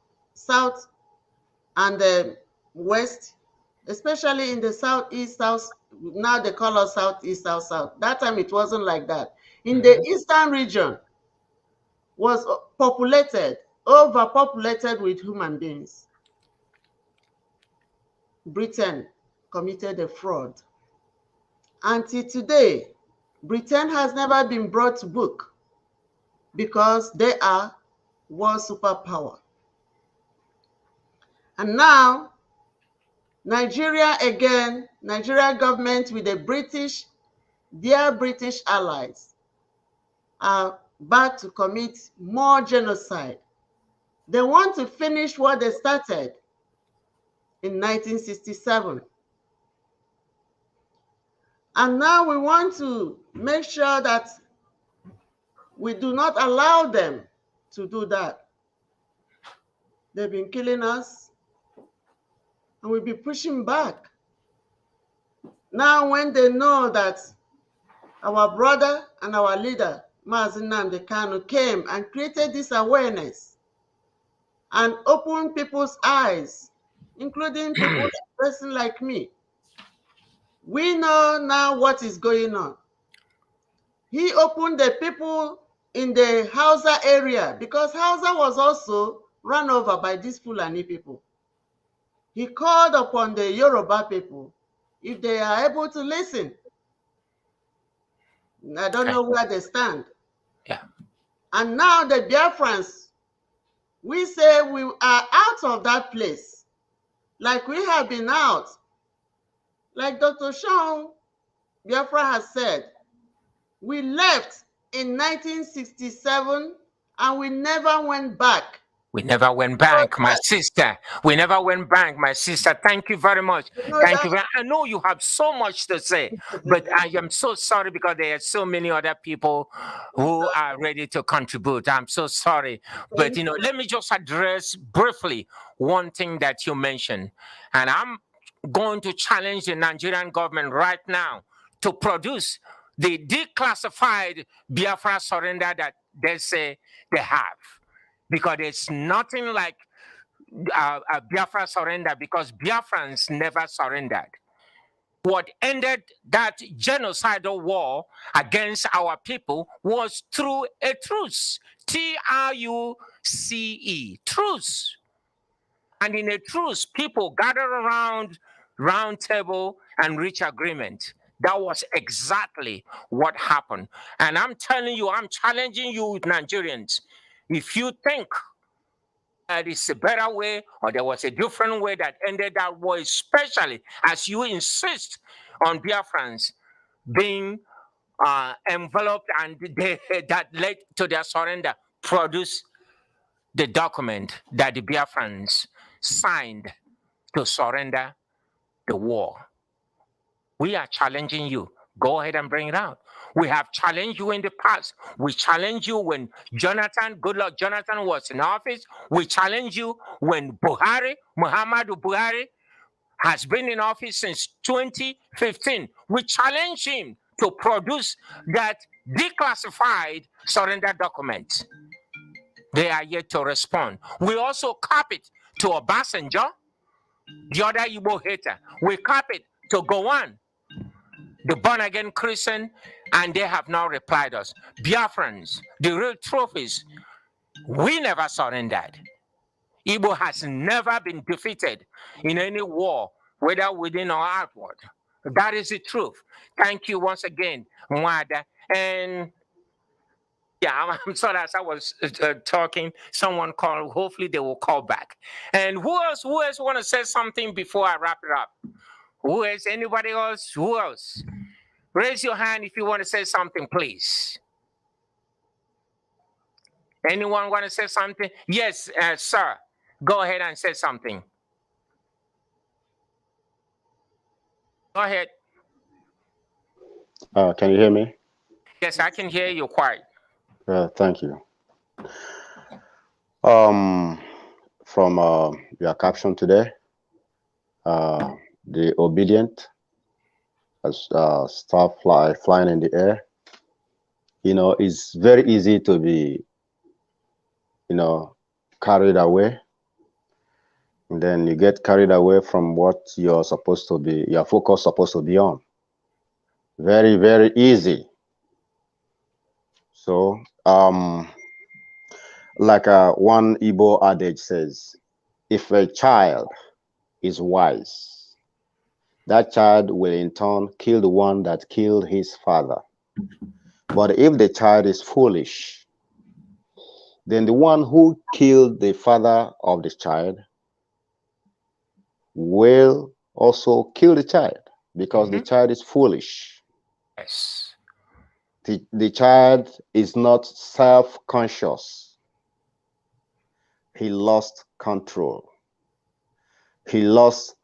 and the west, especially in the southeast, south, now they call us southeast, south. That time it wasn't like that. In the eastern region was overpopulated with human beings. Britain committed a fraud. Until today, Britain has never been brought to book because they are world superpower. And now, Nigeria government with their British allies are about to commit more genocide. They want to finish what they started in 1967. And now we want to make sure that we do not allow them to do that. They've been killing us, and we'll be pushing back. Now, when they know that our brother and our leader, Maazi came and created this awareness and opened people's eyes, including people, a person like me, we know now what is going on. He opened the people in the Hausa area because Hausa was also run over by these Fulani people. He called upon the Yoruba people if they are able to listen. I don't know where they stand. Yeah. And now the Biafrans, we say we are out of that place. Like we have been out. Like Dr. Sean Biafra has said, we left in 1967 and we never went back. We never went back, my sister. We never went back, my sister. Thank you very much. Thank you. I know you have so much to say, but I am so sorry because there are so many other people who are ready to contribute. I'm so sorry. But, let me just address briefly one thing that you mentioned. And I'm going to challenge the Nigerian government right now to produce the declassified Biafra surrender that they say they have. Because there's nothing like a Biafra surrender, because Biafrans never surrendered. What ended that genocidal war against our people was through a truce. Truce. Truce. And in a truce, people gathered around round table and reach agreement. That was exactly what happened. And I'm telling you, I'm challenging you, Nigerians. If you think that it's a better way or there was a different way that ended that war, especially as you insist on Biafrans being enveloped and that led to their surrender, produce the document that the Biafrans signed to surrender the war. We are challenging you. Go ahead and bring it out. We have challenged you in the past. We challenged you when Goodluck Jonathan was in office. We challenged you when Muhammadu Buhari, has been in office since 2015. We challenge him to produce that declassified surrender document. They are yet to respond. We also copied to Obasanjo, the other Igbo hater. We copied to Gowon, the born-again Christian, and they have now replied us. Biafrans, the real trophies, we never surrendered. Igbo has never been defeated in any war, whether within or outward. That is the truth. Thank you once again, Mwada. And yeah, I'm sorry, as I was talking, someone called. Hopefully they will call back. And who else want to say something before I wrap it up? Who else? Anybody else? Who else? Raise your hand if you want to say something, please. Anyone want to say something? Yes, sir. Go ahead and say something. Go ahead. Can you hear me? Yes, I can hear you quite. Thank you. From your caption today, the obedient as stuff flying in the air, it's very easy to be, carried away. And then you get carried away from what you're supposed to be, your focus supposed to be on. Very, very easy. So, like one Igbo adage says, if a child is wise, that child will in turn kill the one that killed his father. But if the child is foolish, then the one who killed the father of the child will also kill the child, because the child is foolish. Yes. The child is not self-conscious. He lost control. He lost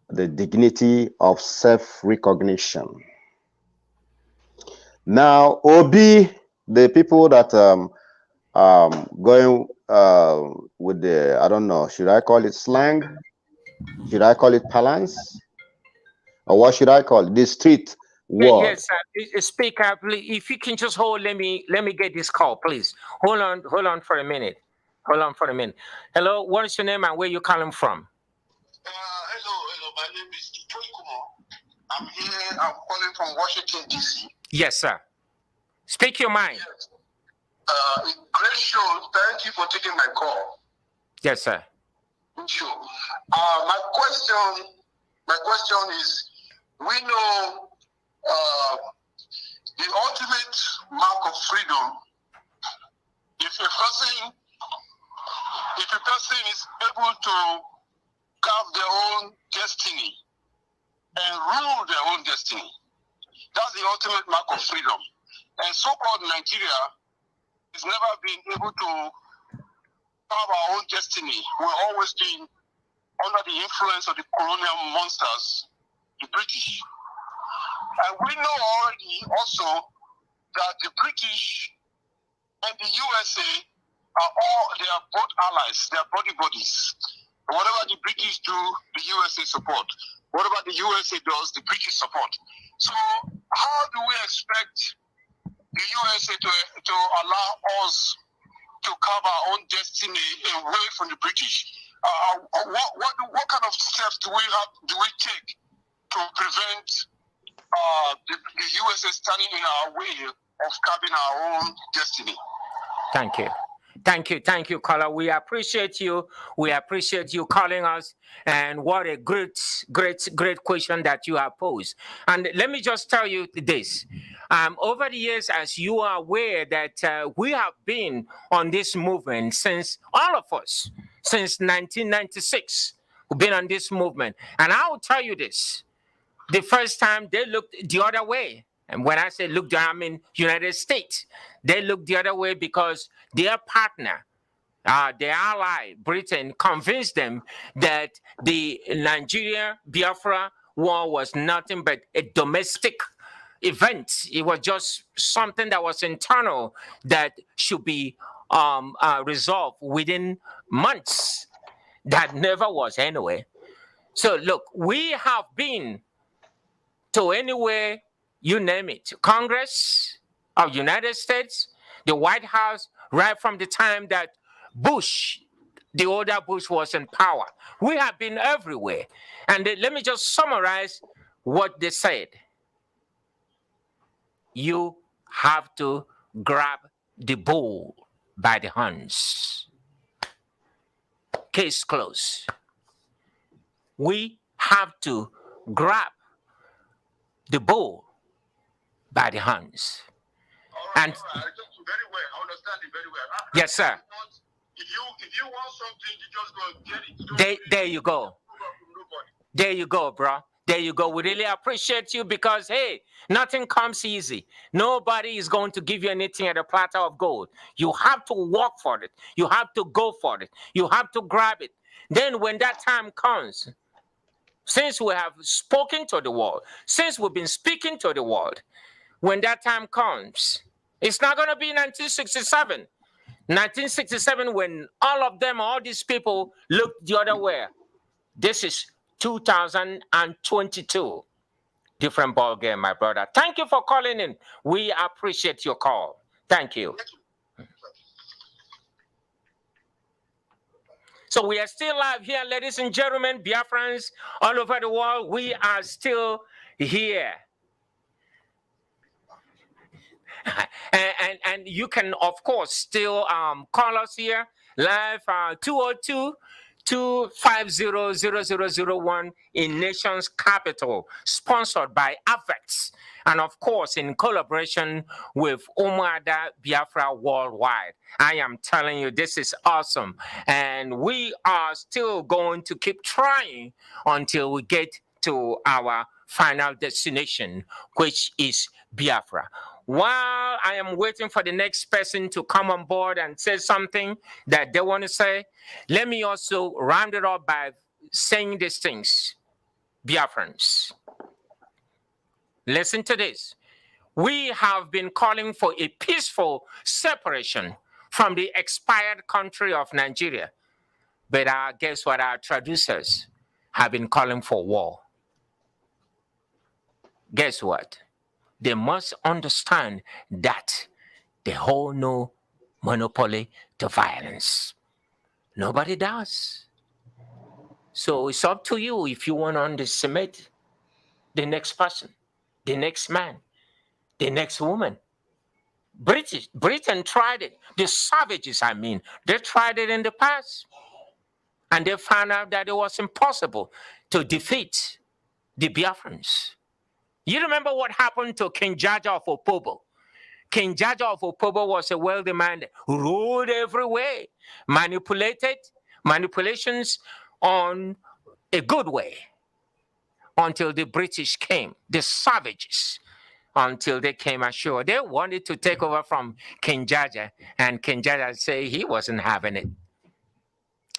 the dignity of self-recognition. Now, Obi, the people that going with the, I don't know, should I call it slang? Should I call it parlance? Or what should I call it? The street word. Yes, speak up. If you can just hold, let me get this call, please. Hold on for a minute. Hello, what is your name and where you calling from? Hello. My name is Itoy Kumo. I'm here. I'm calling from Washington, D.C. Yes, sir. Speak your mind. Yes. Great show. Thank you for taking my call. Yes, sir. Sure. My question is, we know the ultimate mark of freedom. If a person is able to carve their own destiny and rule their own destiny, that's the ultimate mark of freedom. And so-called Nigeria has never been able to carve our own destiny. We've always been under the influence of the colonial monsters, the British. And we know already also that the British and the USA they are both allies, they are buddies. Whatever the British do, the USA support. whatever the USA does, the British support. So how do we expect the USA to allow us to carve our own destiny away from the British? What kind of steps do we take to prevent the USA standing in our way of carving our own destiny? Thank you. Thank you, caller. We appreciate you. We appreciate you calling us. And what a great question that you have posed. And let me just tell you this. Over the years, as you are aware, that we have been on this movement since, all of us, since 1996, we've been on this movement. And I will tell you this. The first time they looked the other way. And when I say look, I mean United States. They looked the other way because their partner, their ally, Britain, convinced them that the Nigeria Biafra war was nothing but a domestic event. It was just something that was internal that should be resolved within months. That never was anyway. So look, we have been to anywhere, you name it, Congress of United States, the White House, right from the time that Bush, the older Bush, was in power. We have been everywhere. And let me just summarize what they said. You have to grab the bull by the horns. Case closed. We have to grab the bull by the horns. All right, And all right. Very well. I understand it very well. yes, sir. If you want something, you just go get it. You don't There you go. There you go, bro. There you go. We really appreciate you because, hey, nothing comes easy. Nobody is going to give you anything at a platter of gold. You have to work for it. You have to go for it. You have to grab it. Then when that time comes, since we have spoken to the world, since we've been speaking to the world, when that time comes, it's not going to be 1967. 1967, when all of them, all these people looked the other way. This is 2022. Different ball game, my brother. Thank you for calling in. We appreciate your call. Thank you. So we are still live here, ladies and gentlemen, Biafrans all over the world. We are still here. And you can, of course, still call us here live 202-250-0001 in Nation's Capital, sponsored by ABVet, and of course in collaboration with Umada Biafra Worldwide. I am telling you, this is awesome, and we are still going to keep trying until we get to our final destination, which is Biafra. While I am waiting for the next person to come on board and say something that they want to say, let me also round it up by saying these things. Biafrans, listen to this. We have been calling for a peaceful separation from the expired country of Nigeria. But guess what? Our traducers have been calling for war. Guess what? They must understand that they hold no monopoly to violence. Nobody does. So it's up to you if you want to underestimate the next person, the next man, the next woman. Britain tried it. The savages, I mean, they tried it in the past. And they found out that it was impossible to defeat the Biafrans. You remember what happened to King Jaja of Opobo? King Jaja of Opobo was a wealthy man who ruled everywhere, manipulations on a good way until the British came, the savages, until they came ashore. They wanted to take over from King Jaja, and King Jaja said he wasn't having it.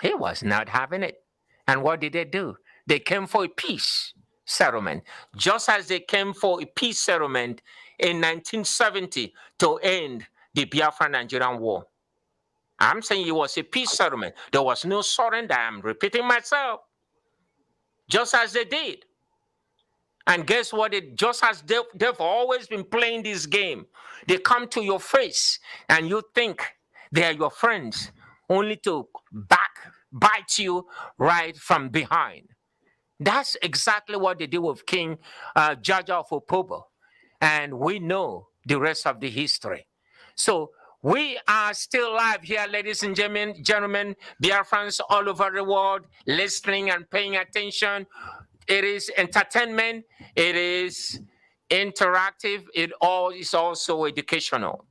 He was not having it. And what did they do? They came for a peace settlement, just as they came for a peace settlement in 1970 to end the Biafra-Nigerian War. I'm saying it was a peace settlement. There was no surrender. I'm repeating myself. Just as they did And guess what? It just as they've always been playing this game. They come to your face and you think they are your friends, only to bite you right from behind. That's exactly what they did with King Jaja of Opobo. And we know the rest of the history. So we are still live here, ladies and gentlemen, Biafrans all over the world, listening and paying attention. It is entertainment. It is interactive. It all is also educational.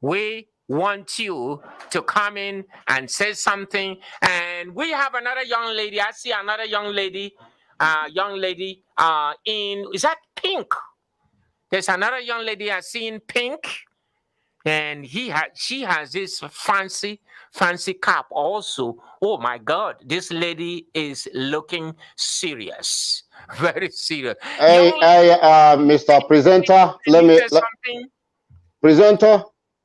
We want you to come in and say something. And we have another young lady. I see another young lady. Is that Pink? There's another young lady I see in pink. And she has this fancy cap also. Oh my God, this lady is looking serious, very serious. Hey, Mr. Presenter, Presenter,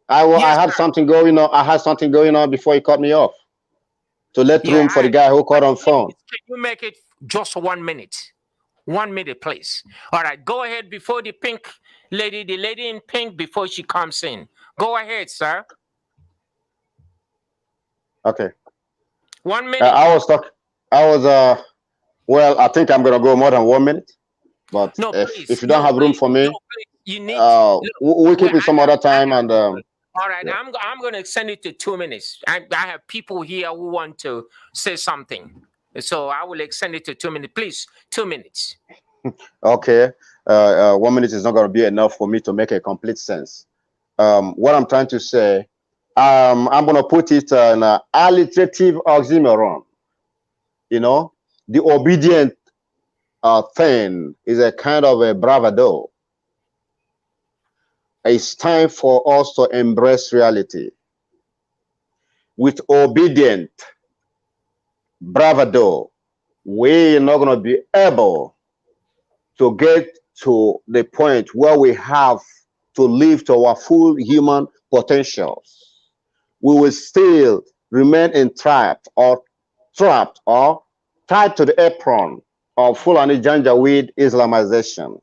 I had something going on. I had something going on before you cut me off. To let room for the guy who called on phone. Can you make it just 1 minute? 1 minute, please. All right, go ahead before the lady in pink, before she comes in. Go ahead, sir. Okay. 1 minute. Well, I think I'm going to go more than 1 minute. But no, if you don't have room for me, you need we'll keep it some other time. All right, yeah. I'm going to extend it to 2 minutes. I have people here who want to say something. So I will extend it to 2 minutes. Please, 2 minutes. Okay. 1 minute is not going to be enough for me to make a complete sense. What I'm trying to say, I'm going to put it in an alliterative oxymoron. You know, the obedient thing is a kind of a bravado. It's time for us to embrace reality. With obedient bravado, we're not going to be able to get to the point where we have to live to our full human potentials. We will still remain entrapped or trapped or tied to the apron of Fulani Janjaweed Islamization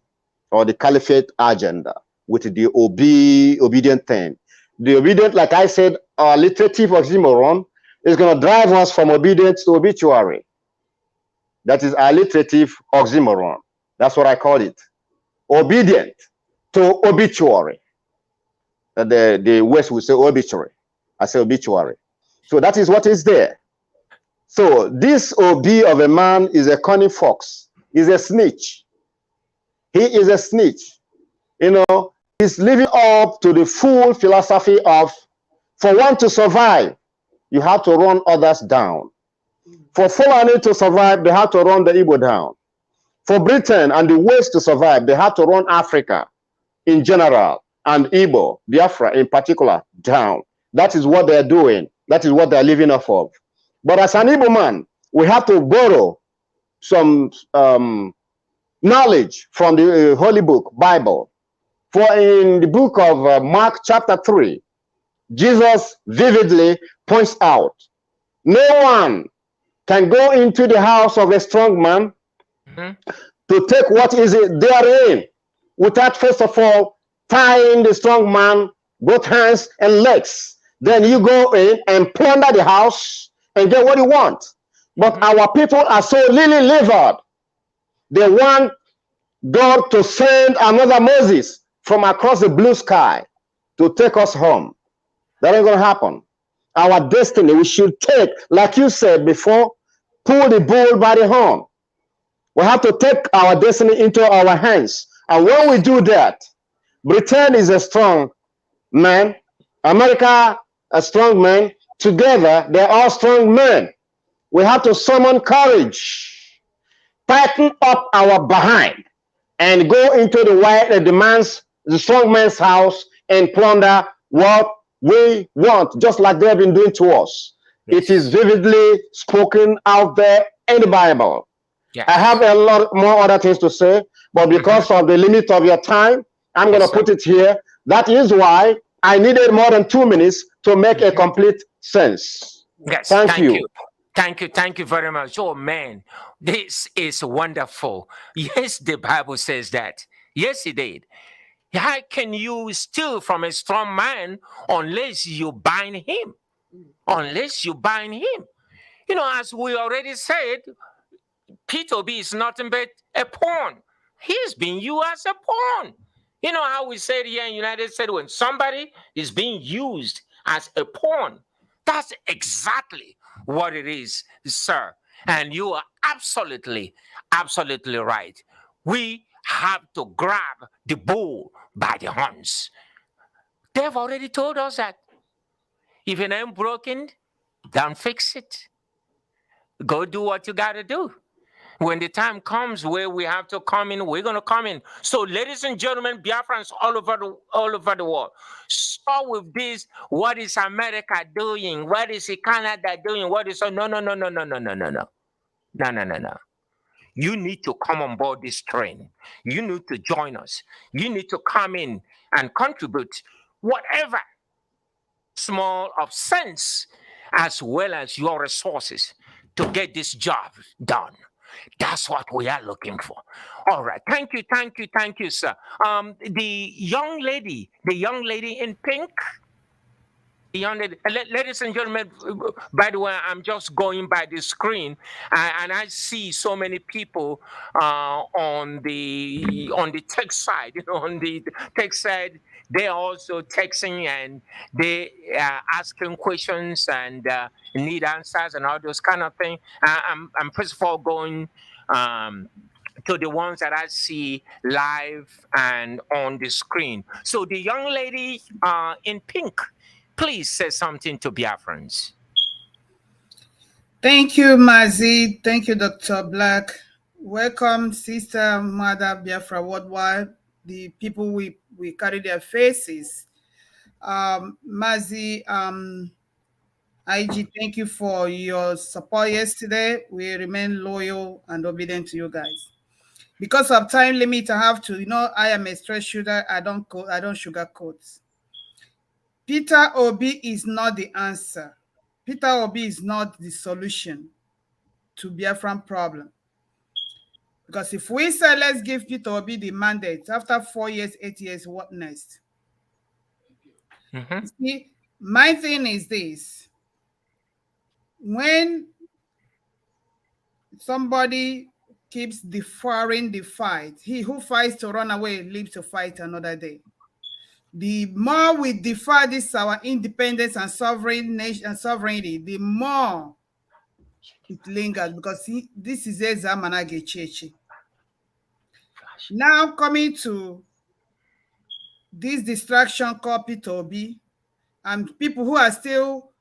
or the Caliphate agenda with the obedient thing. The obedient, like I said, alliterative oxymoron is going to drive us from obedience to obituary. That is alliterative oxymoron. That's what I call it. Obedient to obituary. The West will say obituary. I say obituary. So that is what is there. So this OB of a man is a cunning fox. He's a snitch. He is a snitch. You know, he's living up to the full philosophy of, for one to survive, you have to run others down. For Fulani to survive, they have to run the Igbo down. For Britain and the West to survive, they have to run Africa in general and Igbo, Biafra in particular, down. That is what they're doing. That is what they're living off of. But as an Igbo man, we have to borrow some knowledge from the Holy Book, Bible. For in the book of Mark chapter 3, Jesus vividly points out, no one can go into the house of a strong man to take what is therein without first of all tying the strong man both hands and legs. Then you go in and plunder the house and get what you want. But our people are so lily-livered. They want God to send another Moses from across the blue sky to take us home. That ain't going to happen. Our destiny, we should take, like you said before, pull the bull by the horn. We have to take our destiny into our hands. And when we do that, Britain is a strong man, America a strong man, together they're all strong men. We have to summon courage, tighten up our behind, and go into the strong man's house and plunder what we want, just like they've been doing to us. Yes. It is vividly spoken out there in the Bible. Yes. I have a lot more other things to say, but because of the limit of your time, I'm going to put it here. That is why I needed more than 2 minutes to make a complete sense. Yes, Thank you. Thank you very much. Oh man, this is wonderful. Yes, the Bible says that. Yes, it did. How can you steal from a strong man unless you bind him? Unless you bind him. You know, as we already said, P2B is nothing but a pawn. He's being used as a pawn. You know how we said here in United States, when somebody is being used as a pawn, that's exactly what it is, sir. And you are absolutely right. We have to grab the bull by the horns. They've already told us that if it ain't broken, don't fix it. Go do what you got to do. When the time comes where we have to come in, we're going to come in. So, ladies and gentlemen, Biafrans all over the world, start with this. What is America doing? What is Canada doing? What is no. You need to come on board this train. You need to join us. You need to come in and contribute whatever small of sense as well as your resources to get this job done. That's what we are looking for. All right. Thank you, sir. The young lady in pink. Ladies and gentlemen, by the way, I'm just going by the screen, and I see so many people on the tech side. You know, on the tech side, they're also texting and they asking questions and need answers and all those kind of things. I'm first of all going to the ones that I see live and on the screen. So the young lady in pink, please say something to Biafrans. Thank you, Maazi. Thank you, Dr. Black. Welcome, Sister Mother Biafra Worldwide. The people we carry their faces. Maazi, IG, thank you for your support yesterday. We remain loyal and obedient to you guys. Because of time limit, I have to, I am a straight shooter. I don't sugarcoat. Peter Obi is not the answer. Peter Obi is not the solution to Biafran problem. Because if we say let's give Peter Obi the mandate after 4 years, 8 years, what next? Mm-hmm. See, my thing is this. When somebody keeps deferring the fight, he who fights to run away lives to fight another day. The more we defer this our independence and sovereignty, the more it lingers, because this is a Zamanage Cheche. Now coming to this distraction called Peter Obi, and people who are still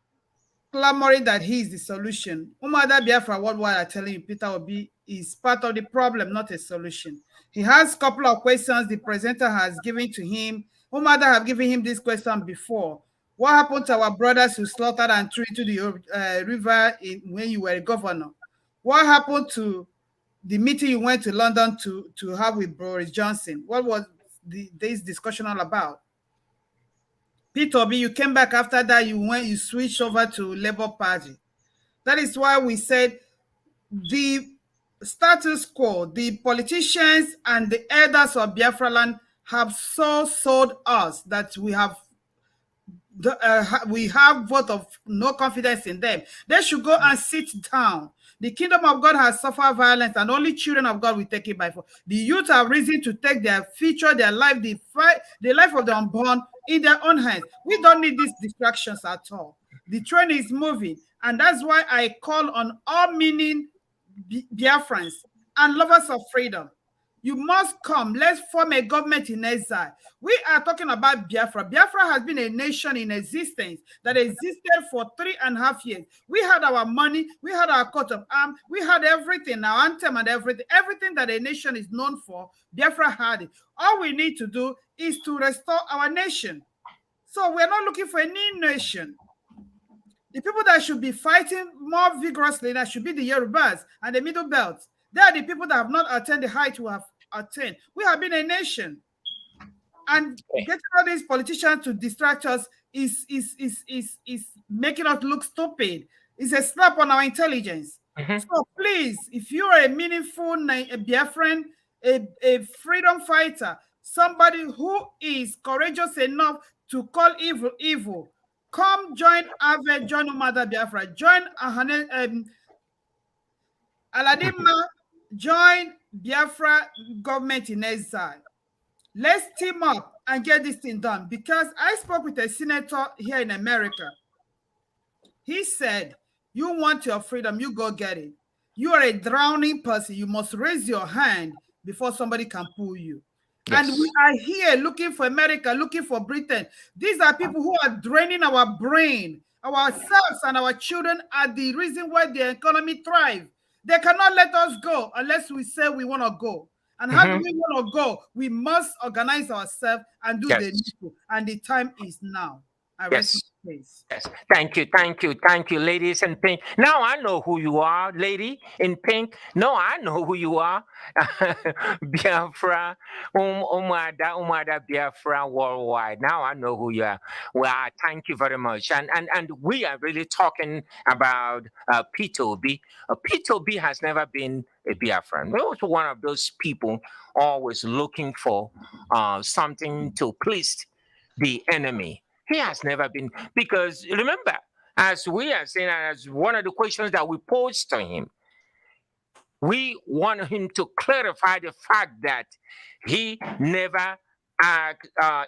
clamoring that he is the solution. Umada Biafra Worldwide are telling you Peter Obi is part of the problem, not a solution. He has a couple of questions the presenter has given to him. Umada have given him this question before. What happened to our brothers who slaughtered and threw into the river when you were a governor? What happened to the meeting you went to London to have with Boris Johnson? What was this discussion all about? Peter Obi, you came back after that, you switched over to Labour Party. That is why we said the status quo, the politicians and the elders of Biafra land have so sold us that we have vote of no confidence in them. They should go and sit down. The kingdom of God has suffered violence, and only children of God will take it by force. The youth have reason to take their future, their life, the life of the unborn in their own hands. We don't need these distractions at all. The train is moving, and that's why I call on all meaning Biafrans and lovers of freedom. You must come. Let's form a government in exile. We are talking about Biafra. Biafra has been a nation in existence that existed for 3.5 years. We had our money. We had our coat of arms. We had everything, our anthem and everything. Everything that a nation is known for, Biafra had it. All we need to do is to restore our nation. So we're not looking for a new nation. The people that should be fighting more vigorously, that should be the Yorubas and the Middle Belt. They are the people that have not attained the height we have attained. We have been a nation. And getting all these politicians to distract us is making us look stupid. It's a slap on our intelligence. Mhm. So please, if you are a meaningful a Biafran, a freedom fighter, somebody who is courageous enough to call evil evil, come join ABVet, join Umada Biafra, join Aladima, join Biafra government in exile. Let's team up and get this thing done, because I spoke with a senator here in America. He said, you want your freedom, you go get it. You are a drowning person. You must raise your hand before somebody can pull you. Yes. And we are here looking for America, looking for Britain. These are people who are draining our brain. Ourselves and our children are the reason why the economy thrives. They cannot let us go unless we say we want to go. And how do we want to go? We must organize ourselves and do the needful. And the time is now. I rest my case. Yes. Thank you, ladies in pink. Now I know who you are, lady in pink. No, I know who you are. Biafra, Umada Biafra worldwide. Now I know who you are. Well, thank you very much. And we are really talking about P2B. P2B has never been a Biafran. He was one of those people always looking for something to please the enemy. He has never been, because remember, as we are saying, as one of the questions that we posed to him, we want him to clarify the fact that he never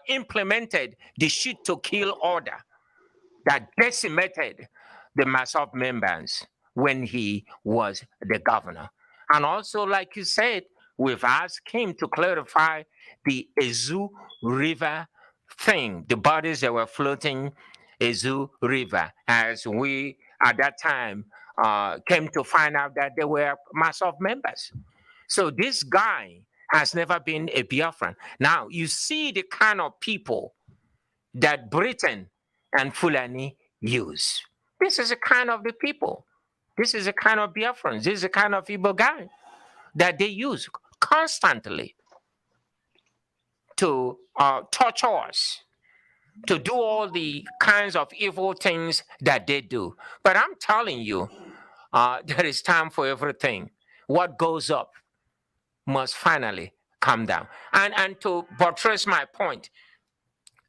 implemented the shoot to kill order that decimated the mass of members when he was the governor. And also, like you said, we've asked him to clarify the Ezu River thing, the bodies that were floating Ezu River, as we at that time came to find out that they were mass of members. So this guy has never been a Biafran. Now you see the kind of people that Britain and Fulani use. This is a kind of the people. This is a kind of Biafrans. This is a kind of Igbo guy that they use constantly to torture us, to do all the kinds of evil things that they do. But I'm telling you, there is time for everything. What goes up must finally come down. And to buttress my point,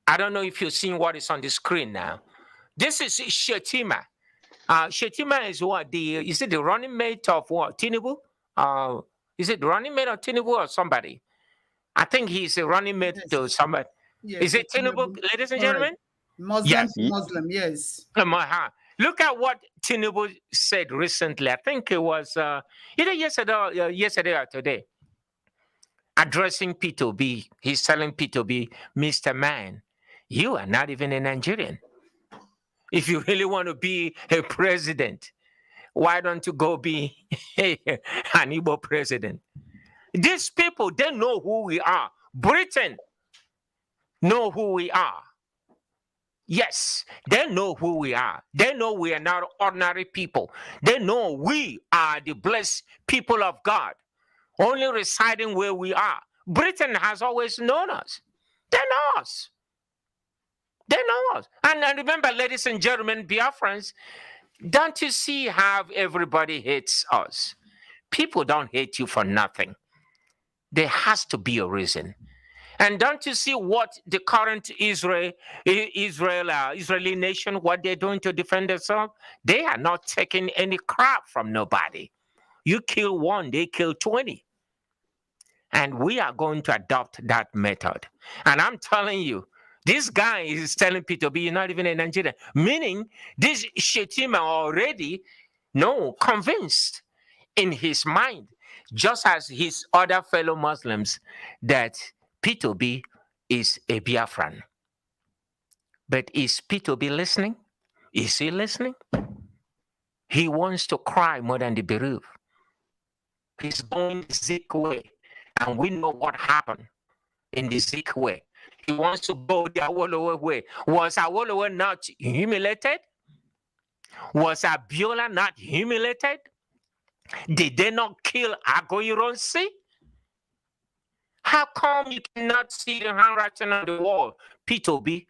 I don't know if you've seen what is on the screen now. This is Shetima. Shetima is what? Is it the running mate of what? Tinubu? Is it the running mate of Tinubu or somebody? I think he's a running mate to somebody. Yes, Is it Tinubu, ladies and gentlemen? Muslim, Yes. Muslim, yes. Look at what Tinubu said recently. I think it was either yesterday or today. Addressing P2B, he's telling P2B, Mr. Man, you are not even a Nigerian. If you really want to be a president, why don't you go be an Igbo president? These people, they know who we are. Britain know who we are. Yes, they know who we are. They know we are not ordinary people. They know we are the blessed people of God, only residing where we are. Britain has always known us. They know us. They know us. And remember, ladies and gentlemen, Biafrans, don't you see how everybody hates us? People don't hate you for nothing. There has to be a reason. And don't you see what the current Israeli nation, what they're doing to defend themselves? They are not taking any crap from nobody. You kill one, they kill 20. And we are going to adopt that method. And I'm telling you, this guy is telling P2B, you're not even a Nigerian. Meaning, this Shetima already, convinced in his mind, just as his other fellow Muslims, that P2B is a Biafran. But is P2B listening? Is he listening? He wants to cry more than the bereaved. He's going the Zik way. And we know what happened in the Zik way. He wants to go the Awolowo way. Was Awolowo not humiliated? Was Abiola not humiliated? Did they not kill Agoironsi? How come you cannot see the handwriting on the wall, P2B?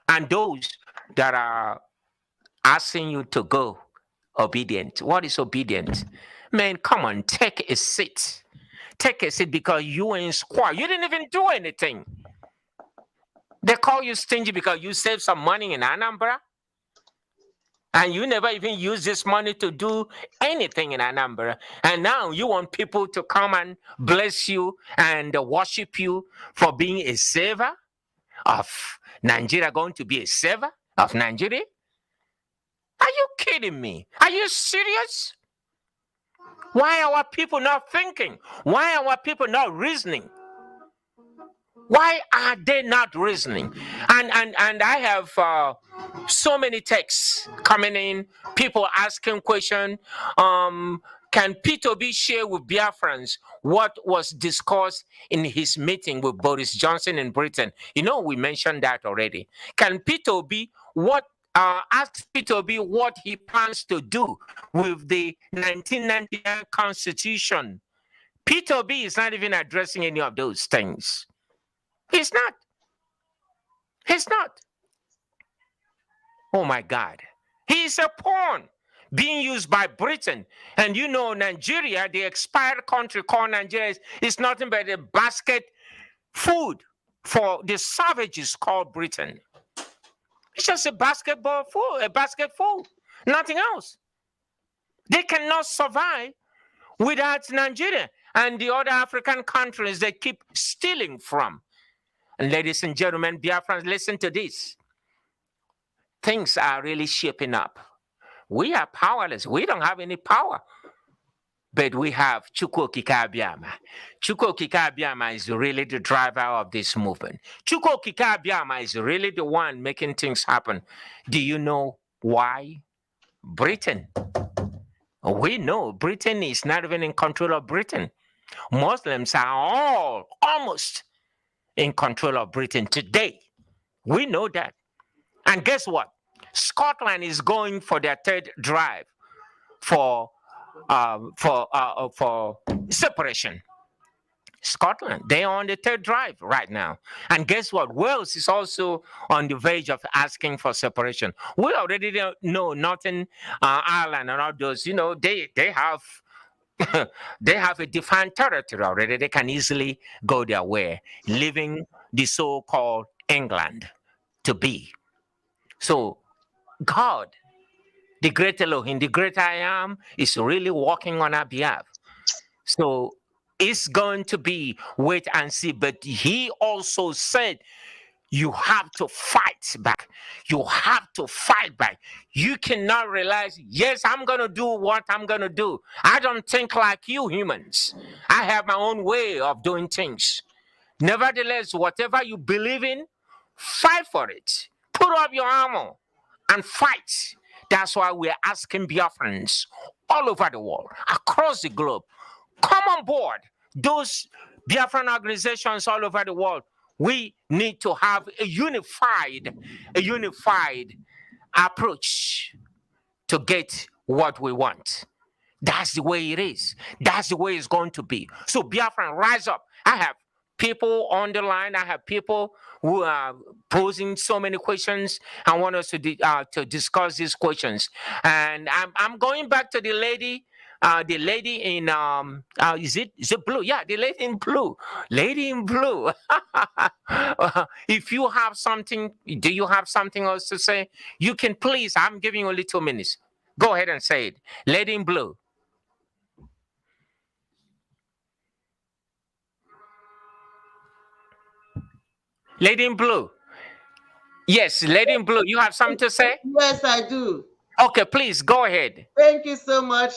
And those that are asking you to go obedient. What is obedient? Man, come on, take a seat. Take a seat because you ain't square. You didn't even do anything. They call you stingy because you saved some money in Anambra. And you never even use this money to do anything in Anambra. And now you want people to come and bless you and worship you for being a saver of Nigeria, going to be a saver of Nigeria? Are you kidding me? Are you serious? Why are our people not thinking? Why are our people not reasoning? Why are they not reasoning? And I have so many texts coming in, people asking questions. Can P2B share with Biafrans what was discussed in his meeting with Boris Johnson in Britain? You know, we mentioned that already. Can P2B ask P2B what he plans to do with the 1999 Constitution? P2B is not even addressing any of those things. He's not. He's not. Oh my God. He is a pawn being used by Britain. And you know, Nigeria, the expired country called Nigeria, is nothing but a basket food for the savages called Britain. It's just a basket food, nothing else. They cannot survive without Nigeria and the other African countries they keep stealing from. And ladies and gentlemen, Biafrans, listen to this. Things are really shaping up. We are powerless. We don't have any power. But we have Chukwu Okike Abiama. Chukwu Okike Abiama is really the driver of this movement. Chukwu Okike Abiama is really the one making things happen. Do you know why? Britain. We know Britain is not even in control of Britain. Muslims are almost in control of Britain today. We know that. And guess what? Scotland is going for their third drive for separation. Scotland, they are on the third drive right now. And guess what? Wales is also on the verge of asking for separation. We already know Northern Ireland and all those, you know, they have they have a defined territory already. They can easily go their way, leaving the so-called England to be. So God, the great Elohim, the great I am, is really working on our behalf. So it's going to be wait and see. But he also said, you have to fight back. You have to fight back. You cannot realize, yes, I'm going to do what I'm going to do. I don't think like you humans. I have my own way of doing things. Nevertheless, whatever you believe in, fight for it. Put up your armor and fight. That's why we're asking Biafrans all over the world, across the globe, come on board. Those Biafran organizations all over the world, we need to have a unified approach to get what we want. That's the way it is. That's the way it's going to be. So Biafran, rise up. I have people on the line. I have people who are posing so many questions. I want us to discuss these questions. And I'm going back to the lady in is it blue? Yeah, the lady in blue. Lady in blue. If you have something, do you have something else to say? You can please. I'm giving you only 2 minutes. Go ahead and say it. Lady in blue. Lady in blue. Yes, lady in blue. You have something to say? Yes, I do. Okay, please go ahead. Thank you so much.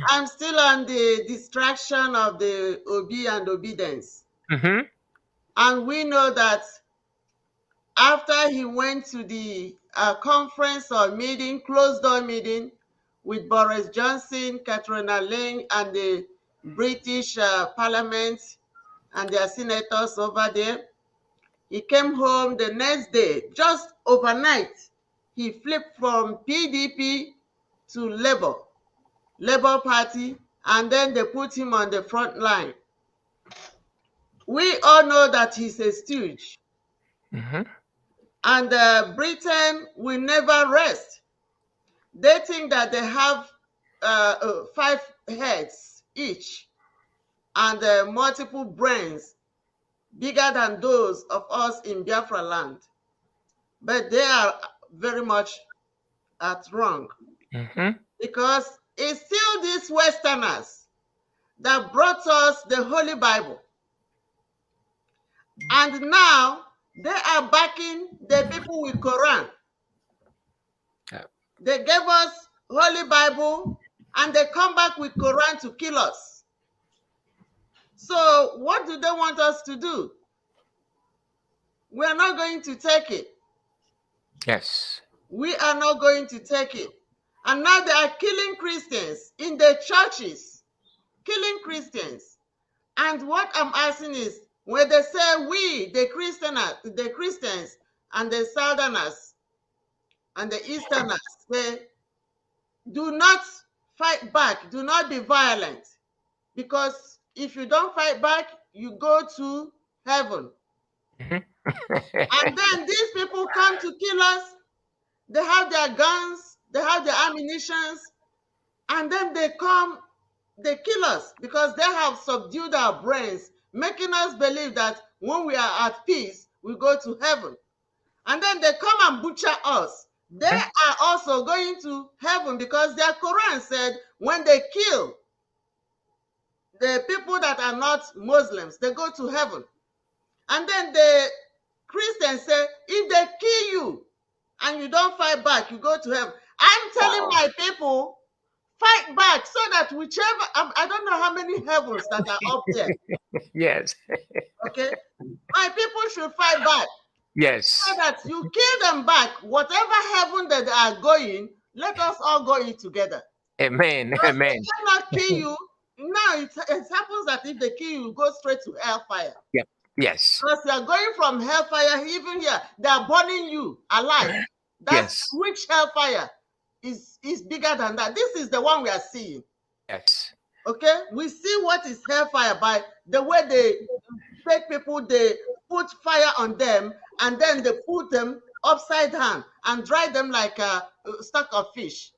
I'm still on the distraction of the OB and obedience. Mm-hmm. And we know that after he went to the conference or meeting, closed door meeting with Boris Johnson, Katrina Ling, and the British Parliament and their senators over there, he came home the next day, just overnight. He flipped from PDP to Labour Party, and then they put him on the front line. We all know that he's a stooge. Mm-hmm. And Britain will never rest. They think that they have 5 heads each and multiple brains bigger than those of us in Biafra land. But they are very much at wrong. Because it's still these Westerners that brought us the Holy Bible. And now they are backing the people with Quran. They gave us Holy Bible and they come back with Quran to kill us. So what do they want us to do? We are not going to take it. Yes. We are not going to take it. And now they are killing Christians in the churches. Killing Christians. And what I'm asking is, when they say we, the Christians and the Southerners and the Easterners, they do not fight back, do not be violent. Because if you don't fight back, you go to heaven. And then these people come to kill us. They have their guns, they have their ammunitions, and then they come, they kill us because they have subdued our brains, making us believe that when we are at peace, we go to heaven. And then they come and butcher us. They are also going to heaven because their Quran said when they kill the people that are not Muslims, they go to heaven. And then the Christians say, if they kill you and you don't fight back, you go to heaven. I'm telling my people, fight back so that whichever, I don't know how many heavens that are up there. Yes. Okay? My people should fight back. Yes. So that you kill them back, whatever heaven that they are going, let us all go in together. Amen. Because Amen. they cannot kill you. Now it happens that if they kill you, go straight to hellfire. Yeah. Yes. Because you are going from hellfire, even here, they are burning you alive. That's which hellfire is bigger than that. This is the one we are seeing. Yes. Okay? We see what is hellfire by the way they take people, they put fire on them, and then they put them upside down and dry them like a stack of fish.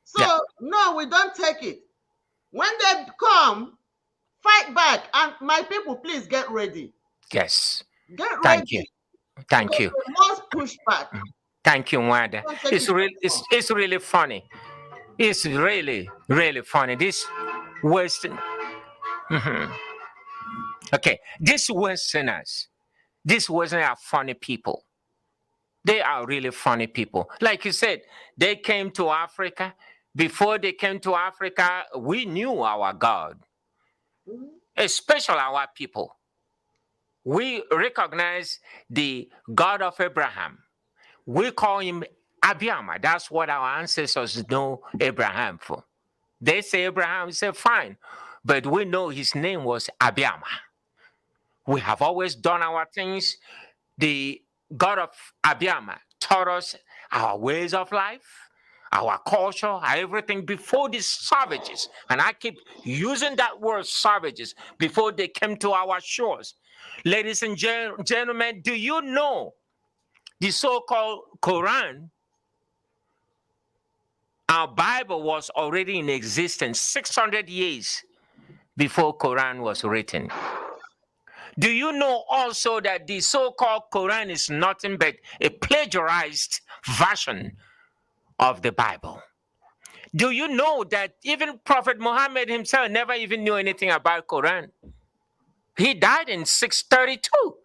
So, no, we don't take it. When they come, fight back. And my people, please get ready. Yes. Get ready. Thank you. Thank you. We must push back. Thank you, Wanda. It's really funny. It's really, really funny. This Western. Okay, these Westerners are funny people. They are really funny people. Like you said, they came to Africa. Before they came to Africa, we knew our God, especially our people. We recognize the God of Abraham. We call him Abiama. That's what our ancestors know Abraham for. They say Abraham, we say fine, but we know his name was Abiama. We have always done our things. The God of Abiama taught us our ways of life, our culture, everything before these savages. And I keep using that word savages before they came to our shores. Ladies and gentlemen, do you know the so-called Quran? Our Bible was already in existence 600 years before Quran was written. Do you know also that the so-called Quran is nothing but a plagiarized version of the Bible? Do you know that even Prophet Muhammad himself never even knew anything about Quran? He died in 632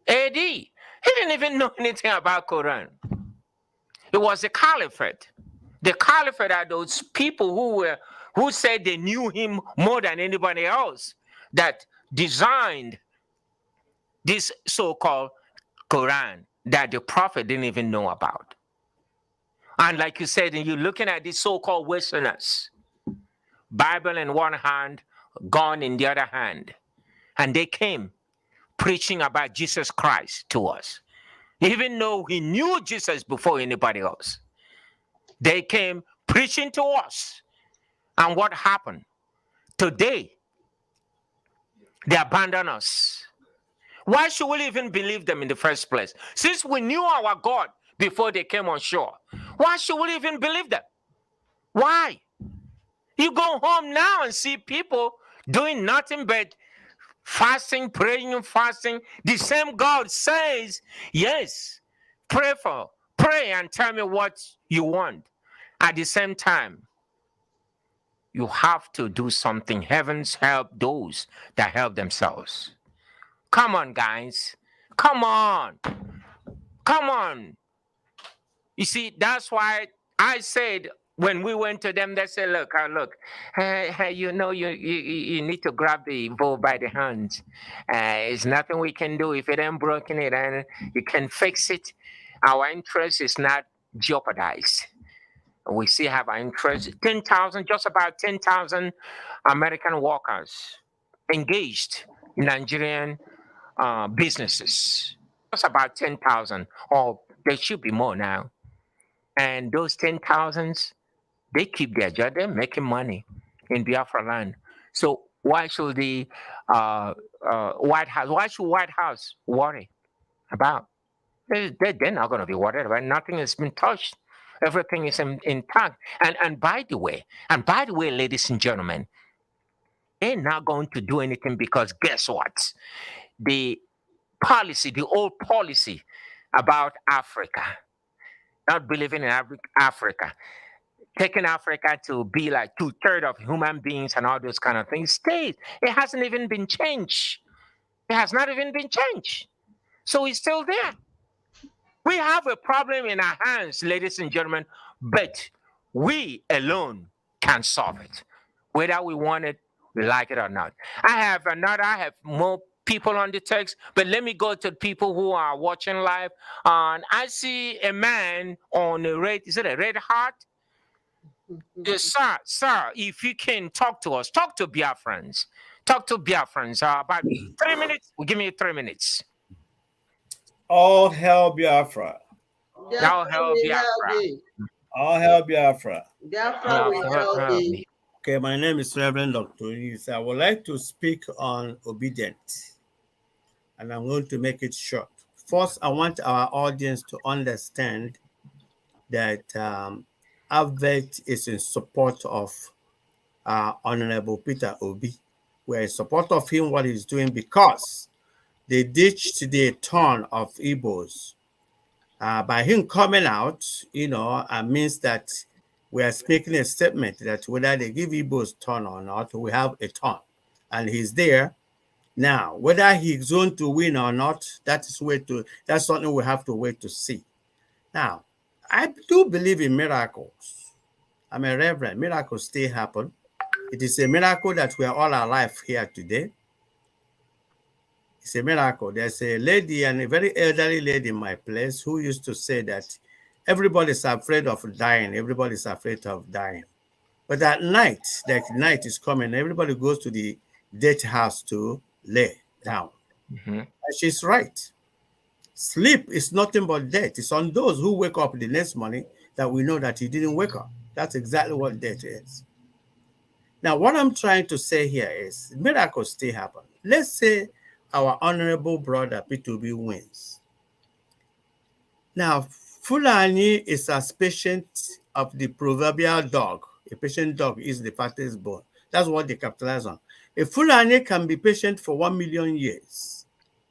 AD. He didn't even know anything about Quran. It was a caliphate. The caliphate are those people who said they knew him more than anybody else that designed this so-called Quran that the prophet didn't even know about. And like you said, and you're looking at these so-called Westerners, Bible in one hand, gun in the other hand. And they came preaching about Jesus Christ to us. Even though he knew Jesus before anybody else. They came preaching to us. And what happened? Today, they abandon us. Why should we even believe them in the first place? Since we knew our God before they came on shore, Why should we even believe them? Why? You go home now and see people doing nothing but fasting, praying, and fasting. The same God says, yes, pray and tell me what you want. At the same time, you have to do something. Heavens help those that help themselves. Come on, guys. Come on. Come on. You see, that's why I said when we went to them, they said, look, you know, you need to grab the bull by the hands. It's nothing we can do. If it ain't broken, it and you can fix it. Our interest is not jeopardized. We still have our interest. 10,000, just about 10,000 American workers engaged in Nigerian businesses. Just about 10,000, or there should be more now. And those 10,000s, they keep their job. They're making money in Biafra land. So why should the White House? Why should White House worry about? They're not going to be worried about. Nothing has been touched. Everything is intact. And by the way, ladies and gentlemen, they're not going to do anything because guess what? The old policy about Africa, not believing in Africa, taking Africa to be like 2/3 of human beings and all those kind of things stays. It hasn't even been changed. It has not even been changed. So it's still there. We have a problem in our hands, ladies and gentlemen, but we alone can solve it. Whether we want it, we like it or not. I have more people on the text, but let me go to people who are watching live. And I see a man on a red, is it a red heart? Yes, sir, if you can talk to us, talk to Biafrans. Talk to Biafrans. About 3 minutes. Give me 3 minutes. All hell Biafra. All hell Biafra. All hell Biafra. Biafra will help thee. Okay, my name is Reverend Dr. Yus. I would like to speak on obedient, and I'm going to make it short. First, I want our audience to understand that ABVet is in support of Honorable Peter Obi. We're in support of him, what he's doing, because they ditched the turn of Igbos. By him coming out, means that we are making a statement that whether they give Igbos turn or not, we have a turn. And he's there. Now, whether he's going to win or not, that's something we have to wait to see. Now, I do believe in miracles. I'm a reverend. Miracles still happen. It is a miracle that we are all alive here today. It's a miracle. There's a lady, and a very elderly lady in my place, who used to say that everybody's afraid of dying. Everybody's afraid of dying. But at night, night is coming, everybody goes to the death house to lay down. Mm-hmm. And she's right. Sleep is nothing but death. It's on those who wake up the next morning that we know that he didn't wake up. That's exactly what death is. Now, what I'm trying to say here is miracles still happen. Let's say our honorable brother P2B wins. Now, Fulani is as patient of the proverbial dog. A patient dog is the fattest bone. That's what they capitalize on. A Fulani can be patient for 1 million years,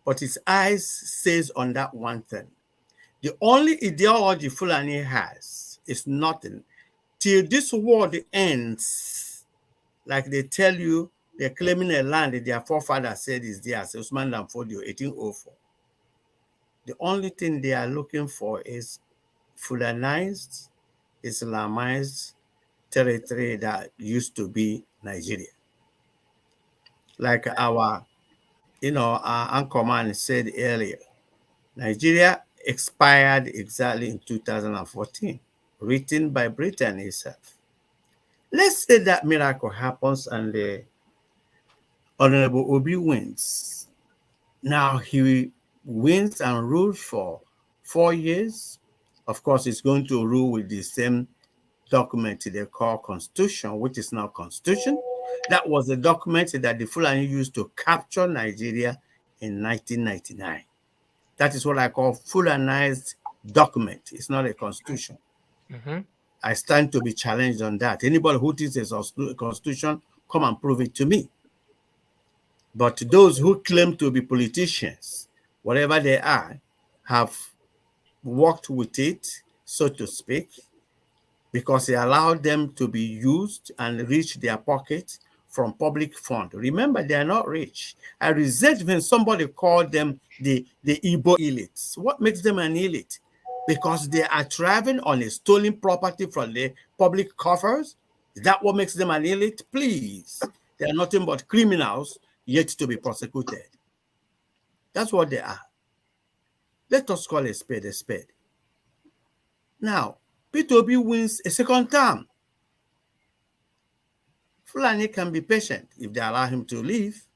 but his eyes stays on that one thing. The only ideology Fulani has is nothing. Till this world ends, like they tell you, they're claiming a land that their forefathers said is theirs, Usman Danfodio, 1804. The only thing they are looking for is Fulanized, Islamized territory that used to be Nigeria. Like our anchorman said earlier, Nigeria expired exactly in 2014, written by Britain itself. Let's say that miracle happens and the Honorable Obi wins. Now he wins and rules for 4 years. Of course, he's going to rule with the same document they call Constitution, which is now Constitution. That was the document that the Fulani used to capture Nigeria in 1999. That is what I call Fulanized document. It's not a constitution. I stand to be challenged on that. Anybody who thinks there's a constitution, come and prove it to me. But those who claim to be politicians, whatever they are, have worked with it, so to speak, because it allowed them to be used and reach their pocket from public fund. Remember, they are not rich. I resent when somebody called them the Igbo elites. What makes them an elite? Because they are thriving on a stolen property from the public coffers? Is that what makes them an elite? Please. They are nothing but criminals yet to be prosecuted. That's what they are. Let us call a spade a spade. Now, Peter Obi wins a second term. Fulani can be patient if they allow him to leave.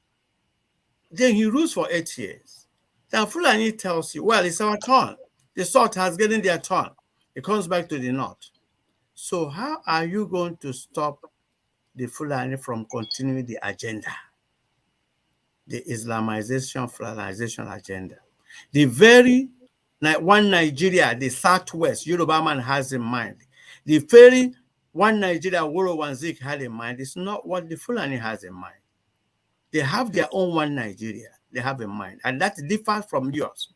Then he rules for 8 years. Then Fulani tells you, well, it's our turn. The South has gotten their turn. It comes back to the North. So how are you going to stop the Fulani from continuing the agenda? The Islamization, Fulanization agenda. The very one Nigeria, the Southwest, Yoruba man has in mind. The very one Nigeria, Woro Wanzik had in mind is not what the Fulani has in mind. They have their own one Nigeria they have in mind, and that differs from yours.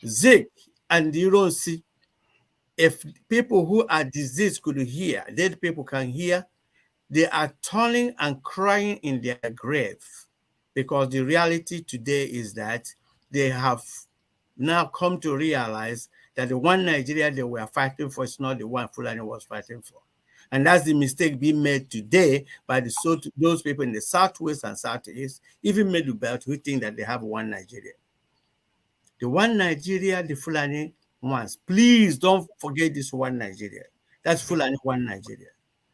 Zik and you don't see, if people who are diseased could hear, dead people can hear, they are turning and crying in their grave, because the reality today is that they have now come to realize that the one Nigeria they were fighting for is not the one Fulani was fighting for. And that's the mistake being made today by those people in the Southwest and Southeast, even Middle Belt, who think that they have one Nigeria. The one Nigeria the Fulani wants. Please don't forget this one Nigeria. That's Fulani one Nigeria.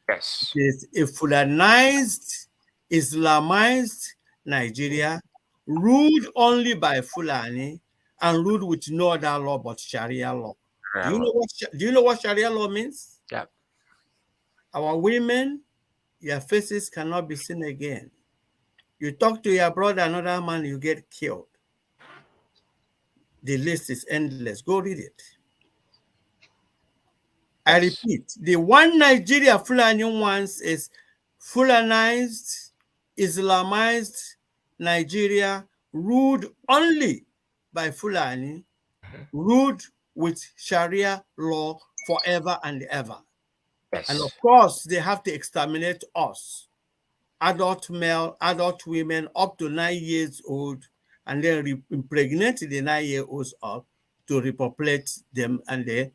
Yes. It's a Fulanized, Islamized Nigeria, ruled only by Fulani and ruled with no other law but Sharia law. Do you know what Sharia law means? Yeah. Our women, your faces cannot be seen again. You talk to your brother, another man, you get killed. The list is endless. Go read it. I repeat, the one Nigeria Fulani wants is Fulanized, Islamized Nigeria, ruled only by Fulani, ruled with Sharia law forever and ever. Yes. And of course, they have to exterminate us, adult male, adult women up to 9 years old, and then impregnate the 9-year-olds up to repopulate them, and they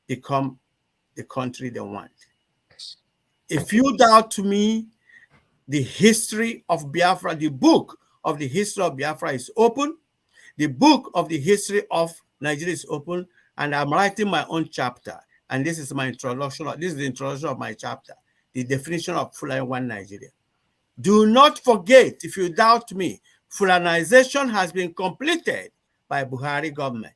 become the country they want. Yes. If you doubt me, the history of Biafra, the book of the history of Biafra is open. The book of the history of Nigeria is open, and I'm writing my own chapter. And this is my introduction. This is the introduction of my chapter, the definition of Fulani One Nigeria. Do not forget, if you doubt me, Fulanization has been completed by Buhari government.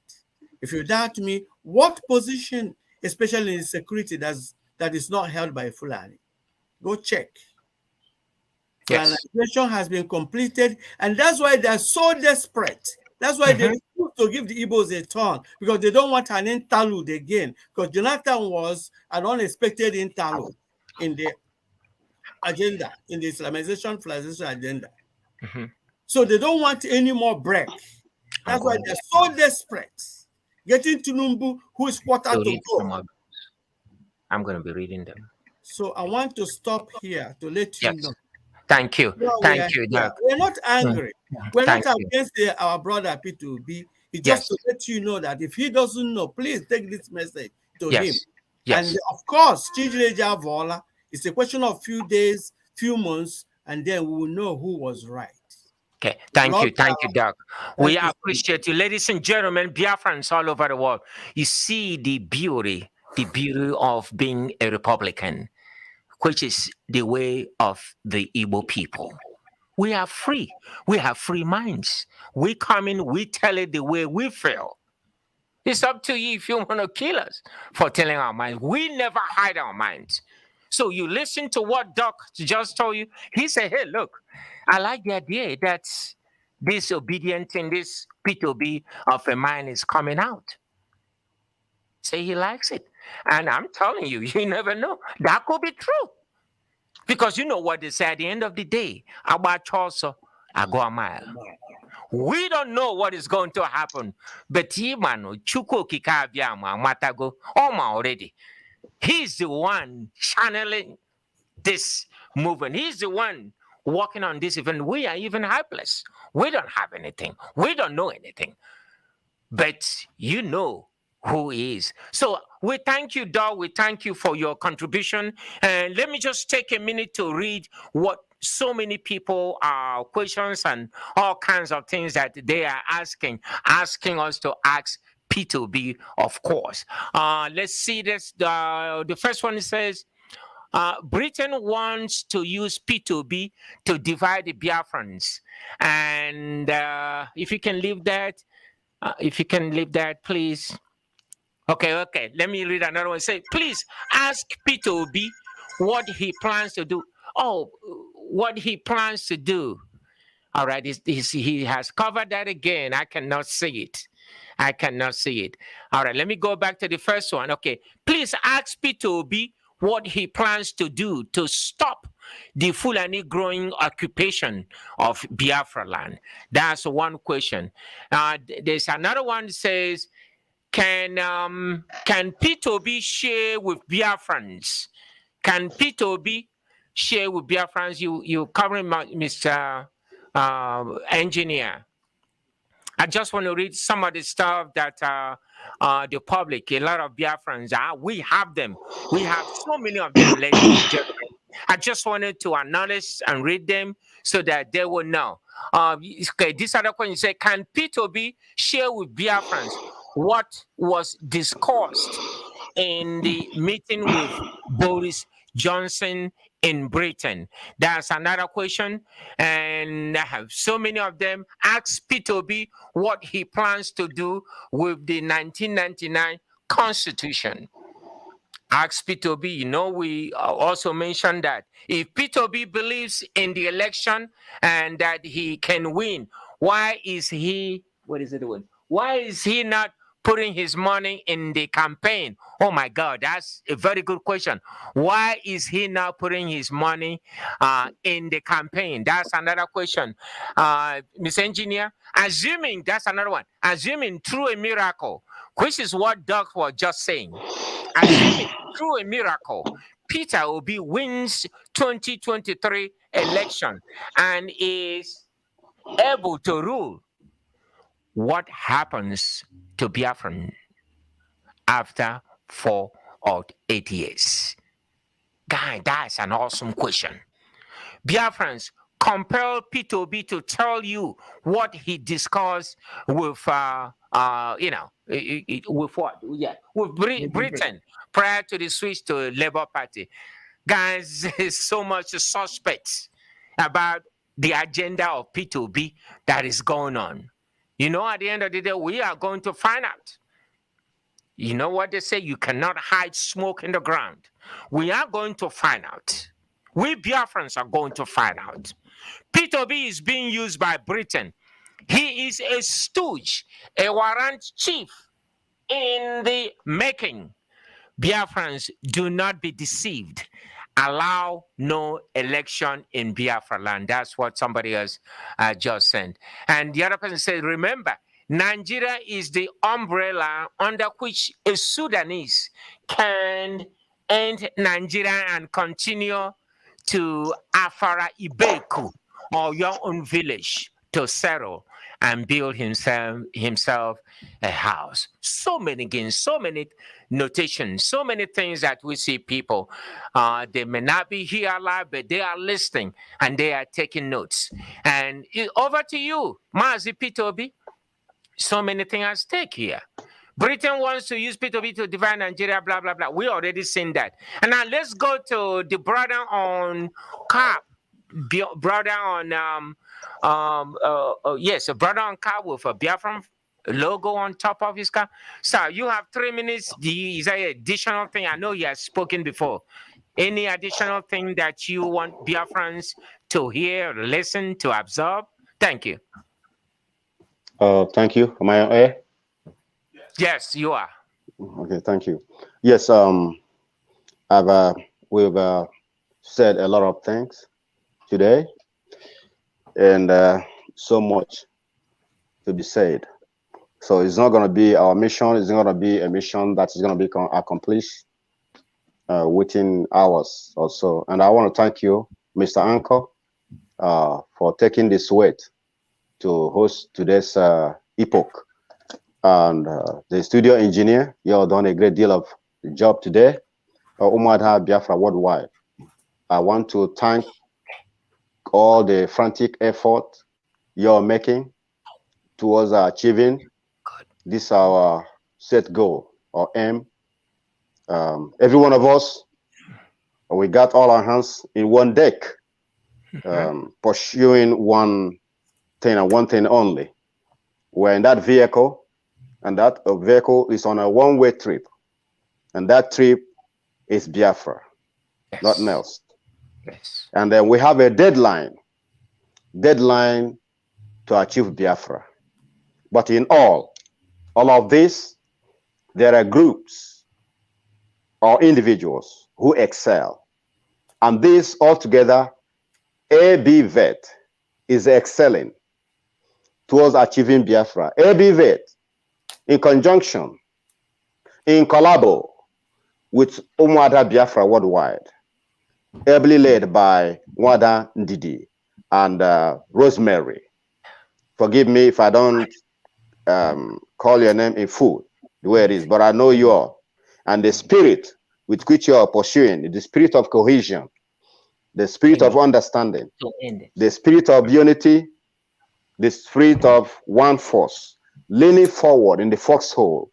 If you doubt me, what position, especially in security, that is not held by Fulani? Go check. Yes. Fulanization has been completed, and that's why they're so desperate. That's why they refuse to give the Igbos a turn, because they don't want an interlude again. Because Jonathan was an unexpected interlude in the agenda, in the Islamization, Fulanization agenda. So they don't want any more break. That's why they're so desperate. Getting Tinubu, who is quarter to go. I'm going to be reading them. So I want to stop here to let you know. Thank you. Thank you, Doc. We're not angry. We're not against our brother P2B. It's just to let you know that if he doesn't know, please take this message to him. Yes. And of course, Chijireja Vola, it's a question of few days, few months, and then we will know who was right. Okay, thank you, Doc. We appreciate you, ladies and gentlemen, Biafrans all over the world. You see the beauty of being a Republican, which is the way of the Igbo people. We are free. We have free minds. We come in, we tell it the way we feel. It's up to you if you want to kill us for telling our minds. We never hide our minds. So you listen to what Doc just told you. He said, hey, look, I like the idea that this obedient in this P2B of a mind is coming out. Say he likes it. And I'm telling you, you never know. That could be true. Because you know what they say at the end of the day, about also, I go a mile. We don't know what is going to happen. But Imano, Chuko Kikabiama, Matago, Oma already. He's the one channeling this movement. He's the one working on this event. We are even helpless. We don't have anything. We don't know anything. But you know who he is. So we thank you, Doug. We thank you for your contribution. And let me just take a minute to read what so many people are questions and all kinds of things that they are asking us to ask P2B, of course. Let's see this. The first one says, Britain wants to use P2B to divide the Biafrans. And if you can leave that, please. Okay. Let me read another one. Say, please ask P2B what he plans to do. Oh, what he plans to do. All right, he has covered that again. I cannot see it. All right, let me go back to the first one. Okay, please ask P2B what he plans to do to stop the Fulani growing occupation of Biafra land. That's one question. There's another one that says, can P2B share with Biafrans? Can P2B share with Biafrans? You covering Mr. Engineer. I just want to read some of the stuff that the public, a lot of Biafrans, we have them. We have so many of them, ladies and gentlemen. I just wanted to acknowledge and read them so that they will know. Okay, this other question say, can P2B share with Biafrans what was discussed in the meeting with Boris Johnson in Britain? That's another question. And I have so many of them. Ask P2B what he plans to do with the 1999 Constitution. Ask P2B, we also mentioned that if P2B believes in the election and that he can win, why is he not putting his money in the campaign? Oh my God, that's a very good question. Why is he not putting his money in the campaign? That's another question. Ms. Engineer, that's another one. Assuming through a miracle, which is what Doug was just saying. Assuming through a miracle, Peter Obi wins 2023 election and is able to rule. What happens to Biafran after 4 or 8 years? Guy, that's an awesome question. Biafrans, compel P2B to tell you what he discussed with, with what? Yeah, with Britain prior to the switch to Labour Party. Guys, there's so much suspects about the agenda of P2B that is going on. At the end of the day, we are going to find out. You know what they say? You cannot hide smoke in the ground. We are going to find out. We Biafrans are going to find out. P2B is being used by Britain. He is a stooge, a warrant chief in the making. Biafrans, do not be deceived. Allow no election in Biafra land. That's what somebody else just sent. And the other person said, remember, Nigeria is the umbrella under which a Sudanese can end Nigeria and continue to Afara Ibeku or your own village to settle and build himself a house. So many gains, so many notations, so many things that we see people. They may not be here alive, but they are listening and they are taking notes. And over to you, Maazi P2B. So many things at stake here. Britain wants to use P2B to divide Nigeria, blah, blah, blah. We already seen that. And now let's go to the brother on cap. Brother on, yes, a brother on car with a Biafran logo on top of his car. So you have 3 minutes. Is there an additional thing? I know you have spoken before. Any additional thing that you want Biafrans to hear, listen, to absorb? Thank you. Thank you. Am I on air? Yes, you are. Okay, thank you. Yes, we've said a lot of things today, and so much to be said. So it's not going to be our mission. It's going to be a mission that is going to be accomplished within hours or so. And I want to thank you, Mr. Anchor, for taking this weight to host today's epoch. And the studio engineer, you have done a great deal of job today. Umada Biafra Worldwide. I want to thank all the frantic effort you're making towards achieving this our set goal or aim. Every one of us, we got all our hands in one deck, pursuing one thing and one thing only. We're in that vehicle, and that vehicle is on a one-way trip, and that trip is Biafra, nothing else. Yes. And then we have a deadline to achieve Biafra. But in all of this, there are groups or individuals who excel. And this altogether, ABVet is excelling towards achieving Biafra. ABVet, in conjunction, in collabo with Umwada Biafra Worldwide, ably led by Wada Ndidi and Rosemary. Forgive me if I don't call your name in full, the way it is, but I know you are. And the spirit with which you are pursuing, the spirit of cohesion, the spirit of understanding, the spirit of unity, the spirit of one force, leaning forward in the foxhole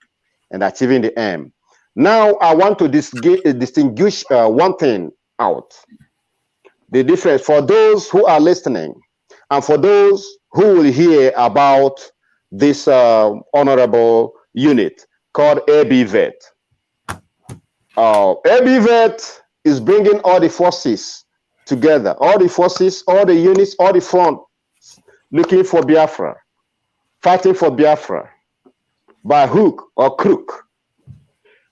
and achieving the aim. Now, I want to distinguish one thing out. The difference for those who are listening and for those who will hear about this honorable unit called ABVet. ABVet is bringing all the forces together, all the forces, all the units, all the front, looking for Biafra, fighting for Biafra by hook or crook.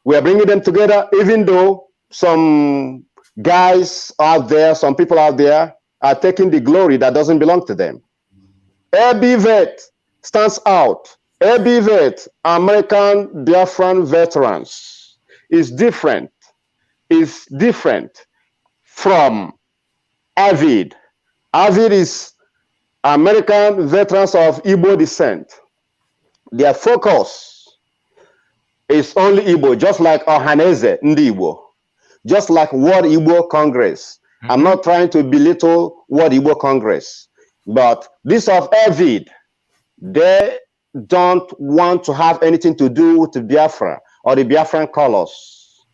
We are bringing them together, even though some guys out there, some people out there are taking the glory that doesn't belong to them. ABVet stands out. ABVet, American Biafran Veterans, is different from ABVet. ABVet is American Veterans of Igbo descent. Their focus is only Igbo, just like Ohaneze Ndi Igbo, just like World Igbo Congress. I'm not trying to belittle World Igbo Congress, but this of ABVet, they don't want to have anything to do with the Biafra or the Biafran colors.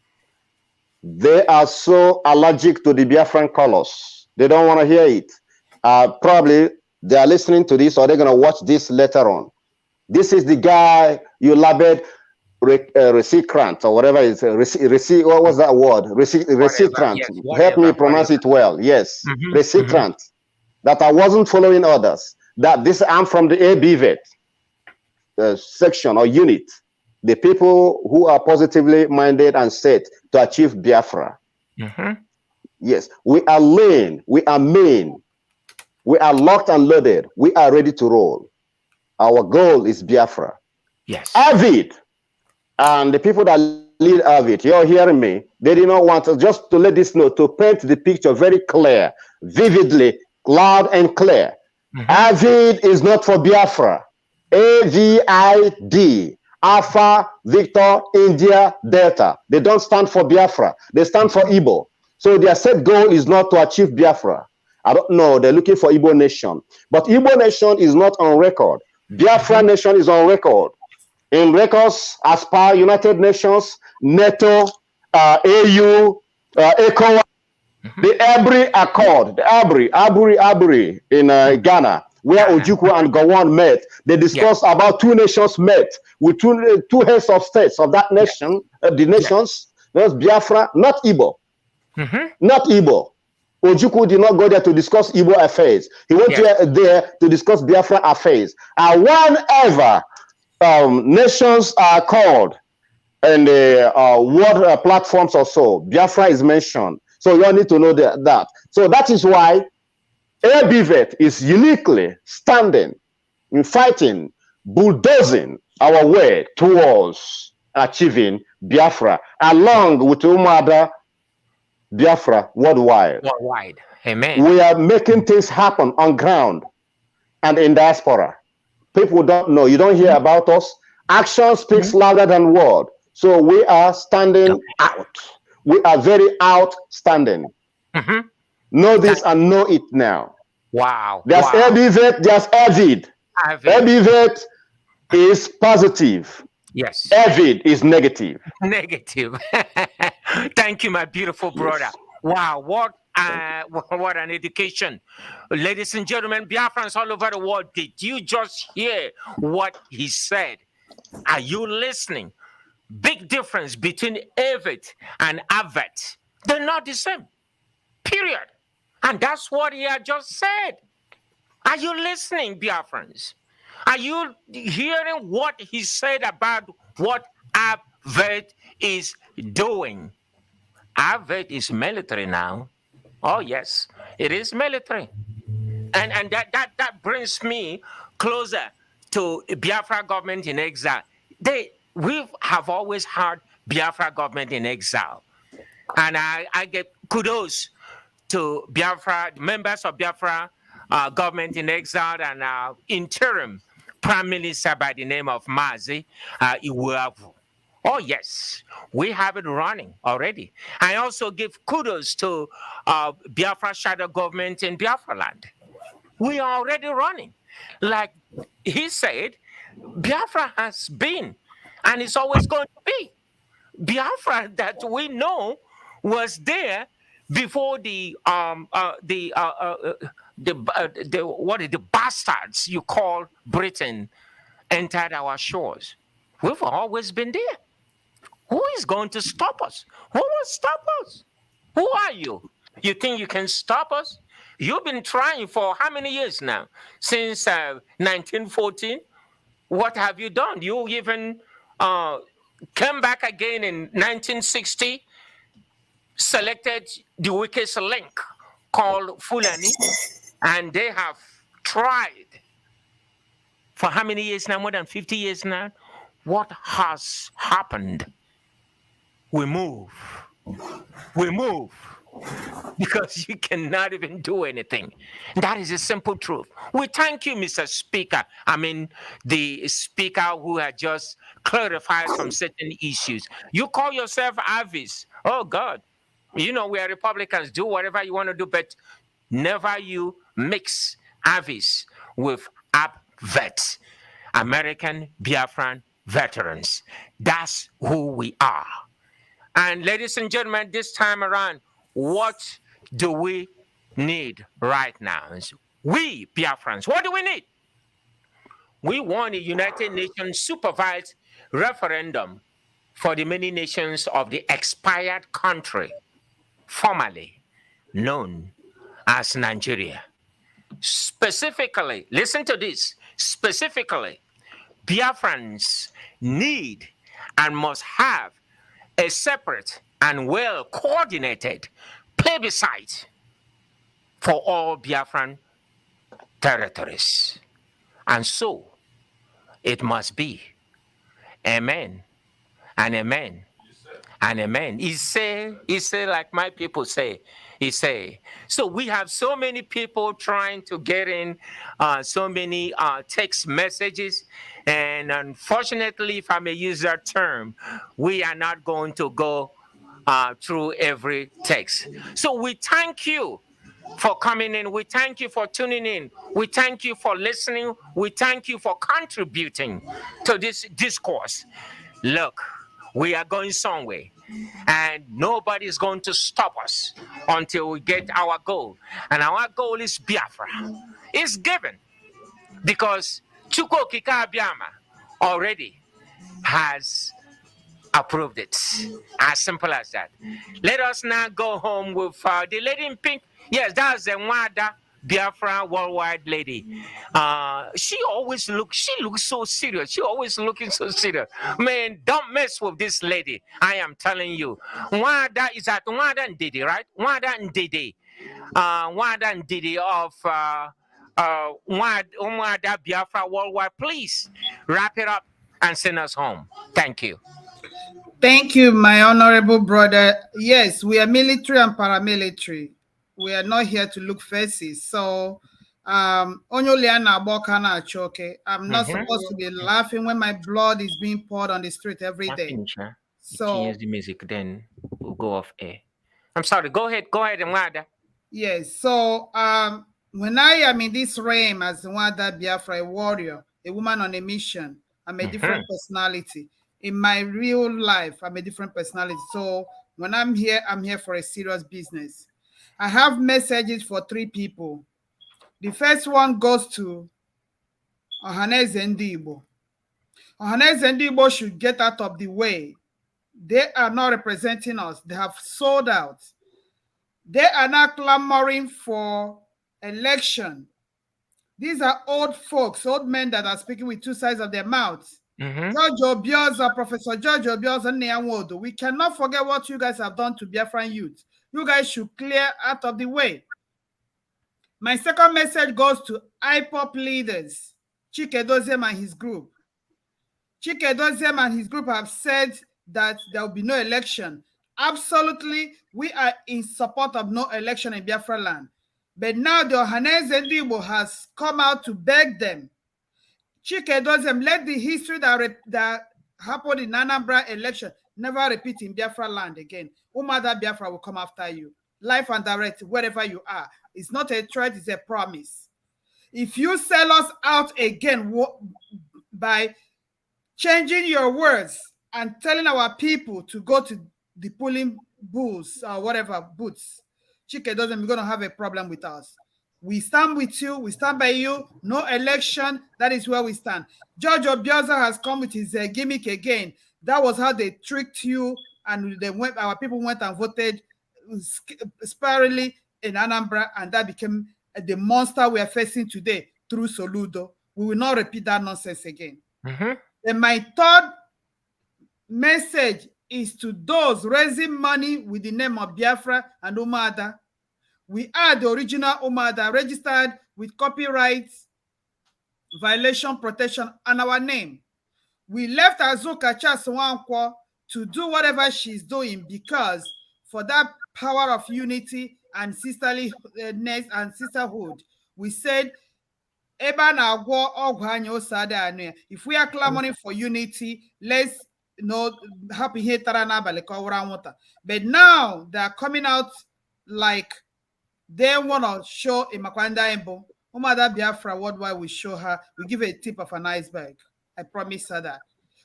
They are so allergic to the Biafran colors. They don't want to hear it. Probably they are listening to this or they're going to watch this later on. This is the guy you labeled recalcitrant or whatever it is. What was that word? Recalcitrant. Yes, Help me pronounce it well. Yes, recalcitrant. That I wasn't following others. That this I'm from the ABVet section or unit. The people who are positively minded and set to achieve Biafra. Yes, we are lean. We are mean. We are locked and loaded. We are ready to roll. Our goal is Biafra. Yes. ABVet and the people that lead ABVet, you're hearing me. They did not want us just to let this know, to paint the picture very clear, vividly, loud and clear. ABVet is not for Biafra. AVID, Alpha, Victor, India, Delta. They don't stand for Biafra. They stand for Igbo. So their set goal is not to achieve Biafra. I don't know. They're looking for Igbo nation. But Igbo nation is not on record. Biafra nation is on record. In records as per United Nations, NATO, AU, ECOWAS, the Abri Accord, the Abri in Ghana, where Ojukwu and Gowon met. They discussed about two nations met with two heads of states of that nation, the nations. That's Biafra, not Igbo. Not Igbo. Ojukwu did not go there to discuss Igbo affairs. He went there to discuss Biafra affairs. And whenever nations are called and the world platforms also, Biafra is mentioned. So you all need to know that. So that is why ABVet is uniquely standing in fighting, bulldozing our way towards achieving Biafra, along with other Biafra worldwide. Worldwide. Amen. We are making things happen on ground and in diaspora. People don't know. You don't hear about us. Action speaks louder than word. So we are standing out. We are very outstanding. Know this and know it now. Wow. There's ABVet, there's ABVet. ABVet is positive. Yes. ABVet is negative. Negative. Thank you, my beautiful brother. Yes. Wow, what an education. Ladies and gentlemen, Biafrans all over the world, did you just hear what he said? Are you listening? Big difference between ABVet and ABVet. They're not the same. Period. And that's what he had just said. Are you listening, Biafrans? Are you hearing what he said about what ABVet is doing? ABVet is military now. Oh, yes, it is military. And that brings me closer to Biafra government in exile. We have always had Biafra government in exile. And I get kudos to Biafra, members of Biafra government in exile and interim prime minister by the name of Maazi Iweavu. Oh, yes, we have it running already. I also give kudos to Biafra shadow government in Biafra land. We are already running. Like he said, Biafra has been and is always going to be. Biafra that we know was there before the bastards you call Britain entered our shores. We've always been there. Who is going to stop us? Who will stop us? Who are you? You think you can stop us? You've been trying for how many years now? Since 1914? What have you done? You even came back again in 1960, selected the weakest link called Fulani, and they have tried for how many years now? More than 50 years now? What has happened? We move. We move. Because you cannot even do anything. That is a simple truth. We thank you, Mr. Speaker. I mean, the speaker who had just clarified some certain issues. You call yourself Avis. Oh, God. You know, we are Republicans. Do whatever you want to do, but never you mix Avis with ABVet, American Biafran Veterans. That's who we are. And ladies and gentlemen, this time around, what do we need right now? We Biafrans, what do we need? We want a United Nations supervised referendum for the many nations of the expired country, formerly known as Nigeria. Specifically, listen to this, specifically, Biafrans need and must have a separate and well-coordinated plebiscite for all Biafran territories. And so it must be. Amen. And amen. And amen. He say like my people say. He say. So we have so many people trying to get in so many text messages. And unfortunately, if I may use that term, we are not going to go through every text. So we thank you for coming in. We thank you for tuning in. We thank you for listening. We thank you for contributing to this discourse. Look, we are going somewhere, and nobody's going to stop us until we get our goal. And our goal is Biafra. It's given because Chukwu Okike Abiama already has approved it. As simple as that. Let us now go home with the lady in pink. Yes, that's the Nwada Biafra worldwide lady. She looks so serious. She always looking so serious. Man, don't mess with this lady. I am telling you. Wanda is at Wanda and Didi, right? Wanda and Didi. Wanda and Didi of Wanda Biafra worldwide. Please wrap it up and send us home. Thank you. Thank you, my honorable brother. Yes, we are military and paramilitary. We are not here to look faces. So, I'm not supposed to be laughing when my blood is being poured on the street every day. So, change the music, then we'll go off air. I'm sorry. Go ahead, Mwada. Yes. So, when I am in this realm as Mwada Biafra, a warrior, a woman on a mission, I'm a different personality. In my real life, I'm a different personality. So when I'm here for a serious business. I have messages for 3 people. The first one goes to Ohaneze Ndibo. Ohaneze Ndibo should get out of the way. They are not representing us. They have sold out. They are not clamoring for election. These are old folks, old men that are speaking with 2 sides of their mouths. George Obioza, Professor George Obioza, Neawodo. We cannot forget what you guys have done to Biafran youth. You guys should clear out of the way. My second message goes to IPOP leaders, Chike Dozem and his group. Chike Dozem and his group have said that there will be no election. Absolutely, we are in support of no election in Biafra land. But now the Ohaneze Ndibo has come out to beg them. Chike Dozem, let the history that happened in Anambra election never repeat in Biafra land again. Umada Biafra will come after you. Life and direct, wherever you are. It's not a threat, it's a promise. If you sell us out again by changing your words and telling our people to go to the polling booths or whatever booths, Chike Dozem, you're going to have a problem with us. We stand with you. We stand by you. No election. That is where we stand. George Obioza has come with his gimmick again. That was how they tricked you, and our people went and voted sparingly in Anambra, and that became the monster we are facing today through Soludo. We will not repeat that nonsense again. Then my third message is to those raising money with the name of Biafra and Umada. We are the original Umada, registered with copyright violation protection on our name. We left Azuka Chaswankwo to do whatever she's doing because for that power of unity and sisterliness and sisterhood, we said, if we are clamoring for unity, let's happy here. But now they are coming out like they want to show a Makwanda Embo. Umada Biafra worldwide will show her. We give her a tip of an iceberg. I promise her that.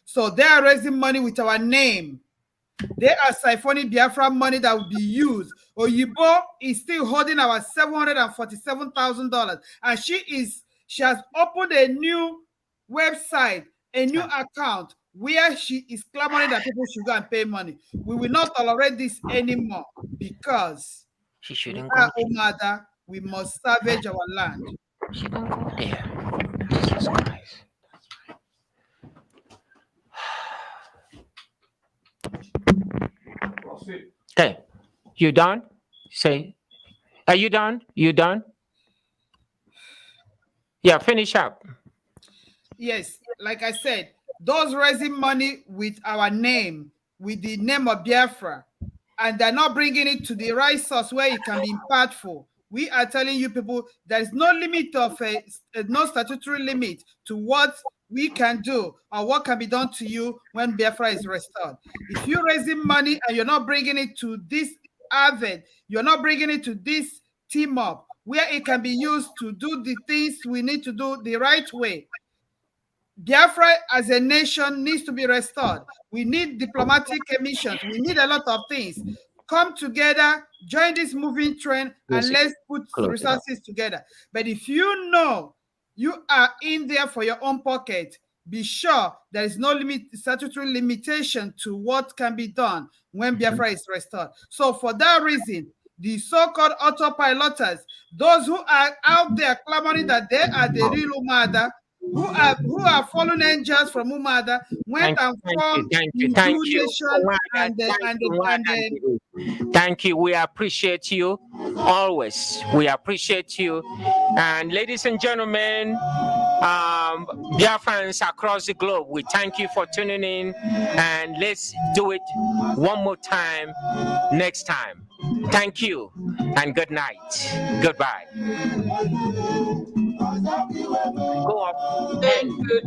So they are raising money with our name. They are siphoning Biafra money that will be used. Oyibo is still holding our $747,000, and she has opened a new website, a new account where she is clamoring that people should go and pay money. We will not tolerate this anymore because she shouldn't go Umada, we must salvage our land. She don't go there. Jesus Christ. Okay, you done? Say, are you done? You done? Yeah, finish up. Yes, like I said, those raising money with our name, with the name of Biafra, and they're not bringing it to the right source where it can be impactful. We are telling you people there is no limit of no statutory limit to what we can do or what can be done to you when Biafra is restored. If you're raising money and you're not bringing it to this ABVet, you're not bringing it to this team up where it can be used to do the things we need to do the right way. Biafra as a nation needs to be restored. We need diplomatic emissions. We need a lot of things. Come together, join this moving trend, and let's put resources together. But if you know you are in there for your own pocket, be sure there is no statutory limitation to what can be done when Biafra is restored. So for that reason, the so-called autopiloters, those who are out there clamoring that they are the real Umada, who are fallen angels from Umada, went and formed the Hindu nation Thank you. We appreciate you always. We appreciate you. And ladies and gentlemen, Biafrans across the globe, we thank you for tuning in, and let's do it one more time next time. Thank you and good night. Goodbye. Go up. Thank you.